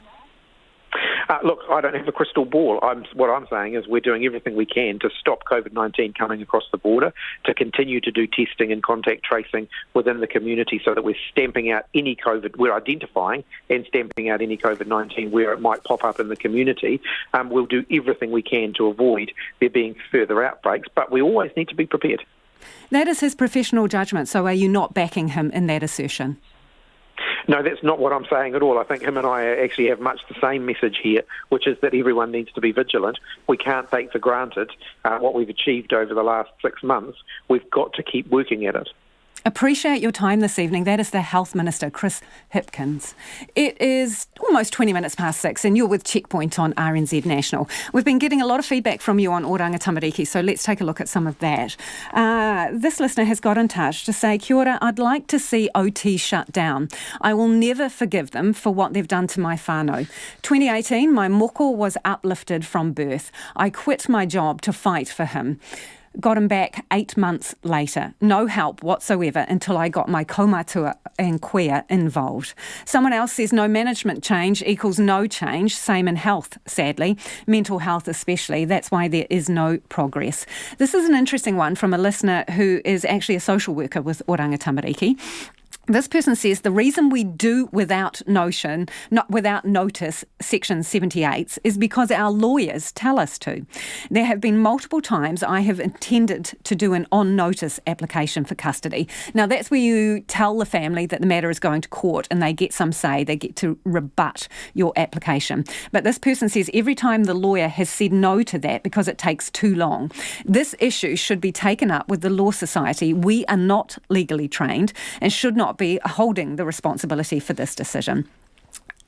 Look, I don't have a crystal ball. What I'm saying is we're doing everything we can to stop COVID-19 coming across the border, to continue to do testing and contact tracing within the community so that we're stamping out any COVID, we're identifying and stamping out any COVID-19 where it might pop up in the community. We'll do everything we can to avoid there being further outbreaks, but we always need to be prepared. That is his professional judgment, so are you not backing him in that assertion? No, that's not what I'm saying at all. I think him and I actually have much the same message here, which is that everyone needs to be vigilant. We can't take for granted what we've achieved over the last 6 months. We've got to keep working at it. Appreciate your time this evening. That is the Health Minister, Chris Hipkins. It is almost 20 minutes past 6 and you're with Checkpoint on RNZ National. We've been getting a lot of feedback from you on Oranga Tamariki, so let's take a look at some of that. This listener has got in touch to say, Kia ora, I'd like to see OT shut down. I will never forgive them for what they've done to my whānau. 2018, my moko was uplifted from birth. I quit my job to fight for him. Got him back 8 months later. No help whatsoever until I got my kaumatua and queer involved. Someone else says no management change equals no change. Same in health, sadly. Mental health especially. That's why there is no progress. This is an interesting one from a listener who is actually a social worker with Oranga Tamariki. This person says the reason we do without notice Section 78 is because our lawyers tell us to. There have been multiple times I have intended to do an on-notice application for custody. Now, that's where you tell the family that the matter is going to court and they get some say, they get to rebut your application. But this person says every time the lawyer has said no to that because it takes too long. This issue should be taken up with the Law Society. We are not legally trained and should not be holding the responsibility for this decision.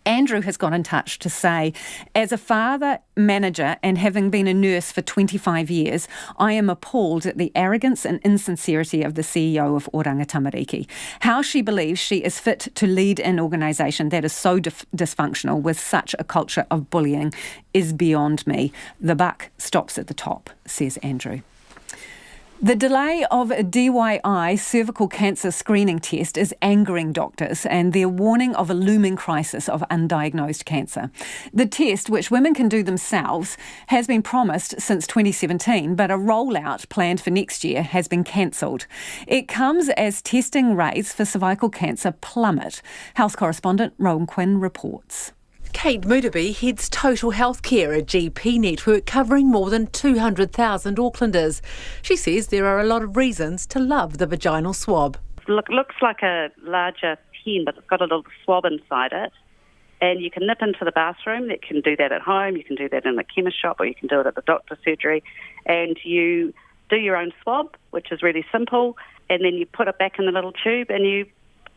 Andrew has got in touch to say, as a father, manager and having been a nurse for 25 years, I am appalled at the arrogance and insincerity of the CEO of Oranga Tamariki. How she believes she is fit to lead an organisation that is so dysfunctional with such a culture of bullying is beyond me. The buck stops at the top, says Andrew. The delay of a DYI cervical cancer screening test is angering doctors and they're warning of a looming crisis of undiagnosed cancer. The test, which women can do themselves, has been promised since 2017, but a rollout planned for next year has been cancelled. It comes as testing rates for cervical cancer plummet. Health correspondent Rowan Quinn reports. Kate Mudaby heads Total Healthcare, a GP network covering more than 200,000 Aucklanders. She says there are a lot of reasons to love the vaginal swab. Looks like a larger pen, but it's got a little swab inside it. And you can nip into the bathroom. You can do that at home. You can do that in the chemist shop, or you can do it at the doctor's surgery. And you do your own swab, which is really simple. And then you put it back in the little tube and you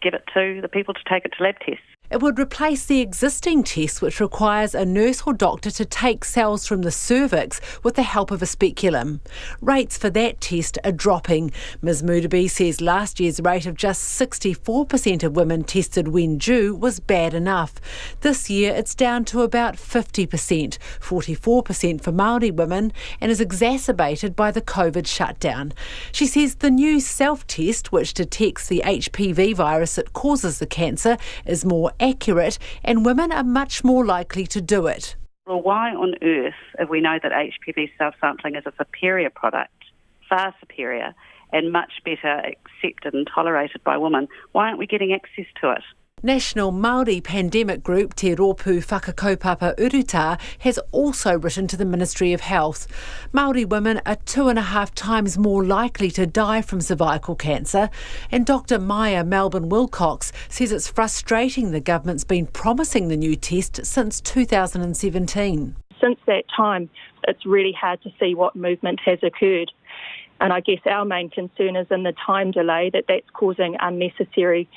give it to the people to take it to lab tests. It would replace the existing test, which requires a nurse or doctor to take cells from the cervix with the help of a speculum. Rates for that test are dropping. Ms Mudaby says last year's rate of just 64% of women tested when due was bad enough. This year it's down to about 50%, 44% for Māori women, and is exacerbated by the COVID shutdown. She says the new self-test, which detects the HPV virus that causes the cancer, is more accurate and women are much more likely to do it. Well, why on earth, if we know that HPV self-sampling is a superior product, far superior, and much better accepted and tolerated by women, why aren't we getting access to it? National Māori pandemic group Te Rōpū Whakakaupapa Uruta has also written to the Ministry of Health. Māori women are 2.5 times more likely to die from cervical cancer, and Dr Maya Melbourne Wilcox says it's frustrating the government's been promising the new test since 2017. Since that time, it's really hard to see what movement has occurred. And I guess our main concern is in the time delay that's causing unnecessary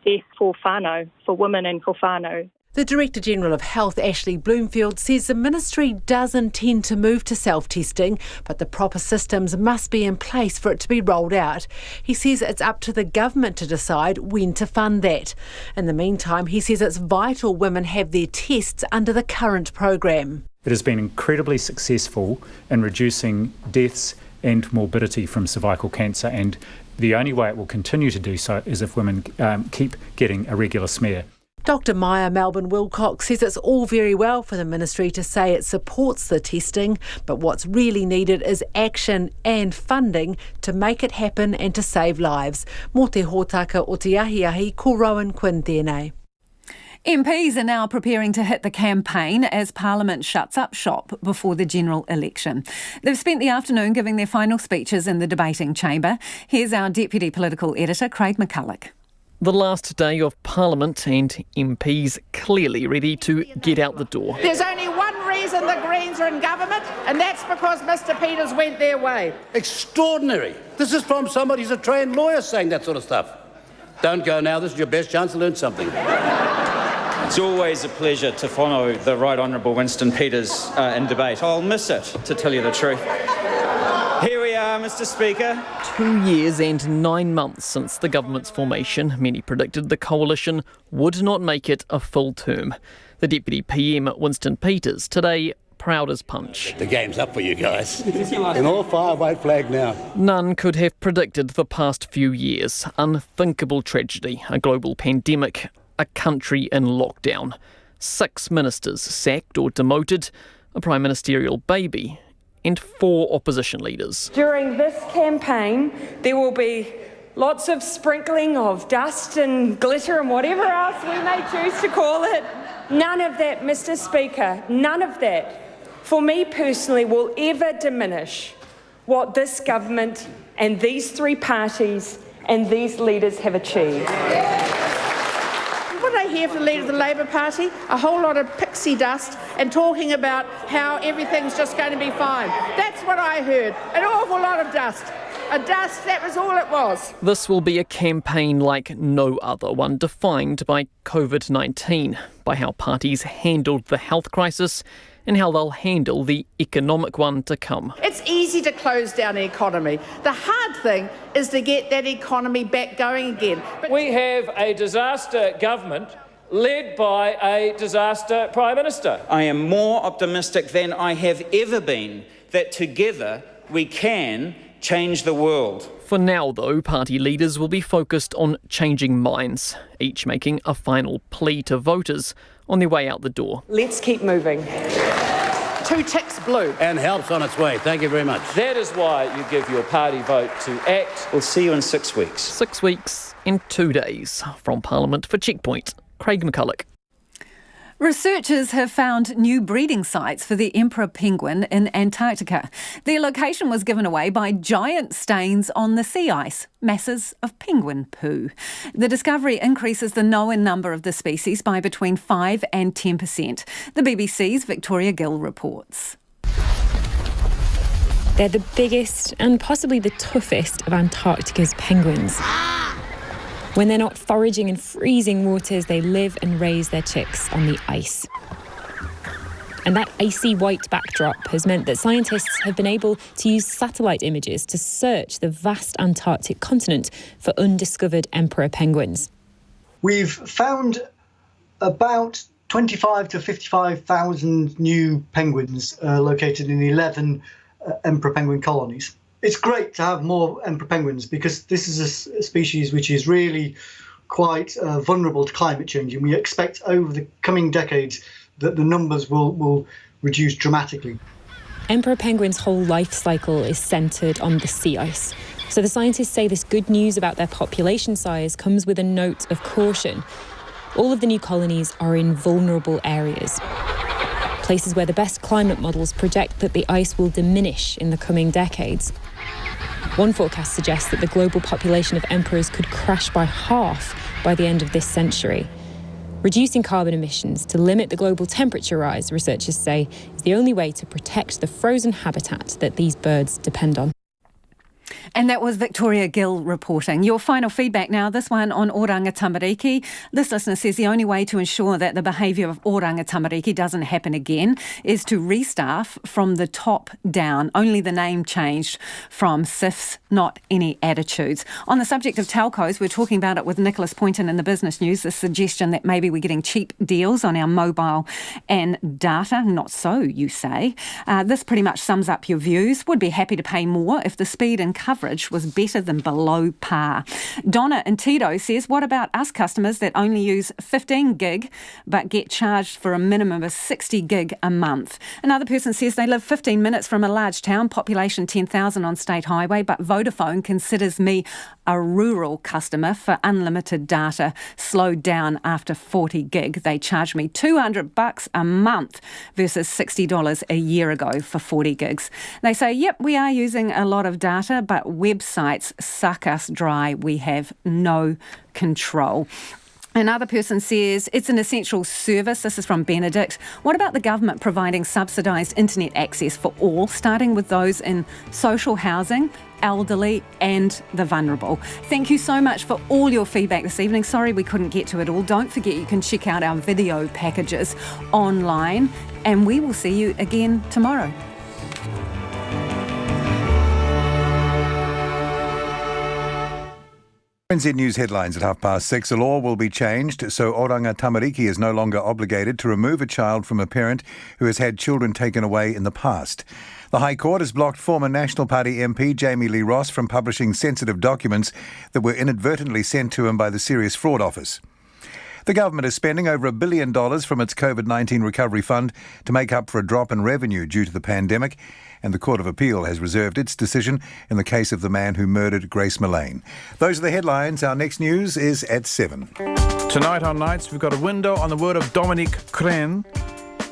death for whānau, for women and for whānau. The Director General of Health, Ashley Bloomfield, says the ministry does intend to move to self-testing, but the proper systems must be in place for it to be rolled out. He says it's up to the government to decide when to fund that. In the meantime, he says it's vital women have their tests under the current program. It has been incredibly successful in reducing deaths and morbidity from cervical cancer, and the only way it will continue to do so is if women keep getting a regular smear. Dr Maya Melbourne Wilcox says it's all very well for the ministry to say it supports the testing, but what's really needed is action and funding to make it happen and to save lives. Mō te hōtaka o te ahi ko Rowan Quinn tēnei. MPs are now preparing to hit the campaign as Parliament shuts up shop before the general election. They've spent the afternoon giving their final speeches in the debating chamber. Here's our Deputy Political Editor, Craig Mcculloch. The last day of Parliament and MPs clearly ready to get out the door. There's only one reason the Greens are in government, and that's because Mr Peters went their way. Extraordinary. This is from somebody who's a trained lawyer saying that sort of stuff. Don't go now, this is your best chance to learn something. It's always a pleasure to follow the Right Honourable Winston Peters in debate. I'll miss it, to tell you the truth. Here we are, Mr Speaker. 2 years and 9 months since the government's formation, many predicted the coalition would not make it a full term. The Deputy PM, Winston Peters, today proud as punch. The game's up for you guys. In all fire, white flag now. None could have predicted the past few years. Unthinkable tragedy, a global pandemic, a country in lockdown. 6 ministers sacked or demoted, a prime ministerial baby, and 4 opposition leaders. During this campaign, there will be lots of sprinkling of dust and glitter and whatever else we may choose to call it. None of that, Mr Speaker, none of that, for me personally, will ever diminish what this government and these 3 parties and these leaders have achieved. What did I hear from the leader of the Labour Party? A whole lot of pixie dust and talking about how everything's just going to be fine. That's what I heard. An awful lot of dust. A dust, that was all it was. This will be a campaign like no other, one defined by COVID-19, by how parties handled the health crisis and how they'll handle the economic one to come. It's easy to close down the economy. The hard thing is to get that economy back going again. But we have a disaster government led by a disaster Prime Minister. I am more optimistic than I have ever been that together we can change the world. For now, though, party leaders will be focused on changing minds, each making a final plea to voters on their way out the door. Let's keep moving. 2 ticks blue. And help's on its way. Thank you very much. That is why you give your party vote to ACT. We'll see you in 6 weeks. 6 weeks in 2 days. From Parliament for Checkpoint, Craig Mcculloch. Researchers have found new breeding sites for the emperor penguin in Antarctica. Their location was given away by giant stains on the sea ice, masses of penguin poo. The discovery increases the known number of the species by between 5 and 10%. The BBC's Victoria Gill reports. They're the biggest and possibly the toughest of Antarctica's penguins. When they're not foraging in freezing waters, they live and raise their chicks on the ice. And that icy white backdrop has meant that scientists have been able to use satellite images to search the vast Antarctic continent for undiscovered emperor penguins. We've found about 25 to 55,000 new penguins located in 11 emperor penguin colonies. It's great to have more emperor penguins because this is a species which is really quite vulnerable to climate change, and we expect over the coming decades that the numbers will reduced dramatically. Emperor penguins' whole life cycle is centred on the sea ice. So the scientists say this good news about their population size comes with a note of caution. All of the new colonies are in vulnerable areas, places where the best climate models project that the ice will diminish in the coming decades. One forecast suggests that the global population of emperors could crash by half by the end of this century. Reducing carbon emissions to limit the global temperature rise, researchers say, is the only way to protect the frozen habitat that these birds depend on. And that was Victoria Gill reporting. Your final feedback now, this one on Oranga Tamariki. This listener says the only way to ensure that the behaviour of Oranga Tamariki doesn't happen again is to restaff from the top down. Only the name changed from SIFs, not any attitudes. On the subject of telcos, we're talking about it with Nicholas Poynton in the Business News, the suggestion that maybe we're getting cheap deals on our mobile and data. Not so, you say. This pretty much sums up your views. Would be happy to pay more if the speed and coverage was better than below par. Donna in Tito says, what about us customers that only use 15 gig but get charged for a minimum of 60 gig a month? Another person says they live 15 minutes from a large town, population 10,000 on State Highway, but Vodafone considers me a rural customer for unlimited data, slowed down after 40 gig. They charge me $200 a month versus $60 a year ago for 40 gigs. They say, yep, we are using a lot of data, but websites suck us dry. We have no control. Another person says it's an essential service. This is from Benedict. What about the government providing subsidised internet access for all, starting with those in social housing, elderly and the vulnerable? Thank you so much for all your feedback this evening. Sorry we couldn't get to it all. Don't forget you can check out our video packages online, and we will see you again tomorrow. NZ News headlines at 6:30. A law will be changed so Oranga Tamariki is no longer obligated to remove a child from a parent who has had children taken away in the past. The High Court has blocked former National Party MP Jamie Lee Ross from publishing sensitive documents that were inadvertently sent to him by the Serious Fraud Office. The government is spending over $1 billion from its COVID-19 recovery fund to make up for a drop in revenue due to the pandemic, and the Court of Appeal has reserved its decision in the case of the man who murdered Grace Mullane. Those are the headlines. Our next news is at 7. Tonight on Nights, we've got a window on the word of Dominique Kren,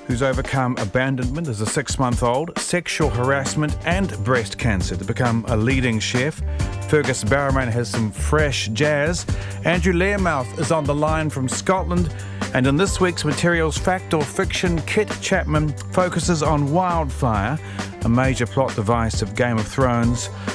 who's overcome abandonment as a 6-month-old, sexual harassment and breast cancer to become a leading chef. Fergus Barrowman has some fresh jazz. Andrew Learmouth is on the line from Scotland. And in this week's Materials Fact or Fiction, Kit Chapman focuses on Wildfire, a major plot device of Game of Thrones.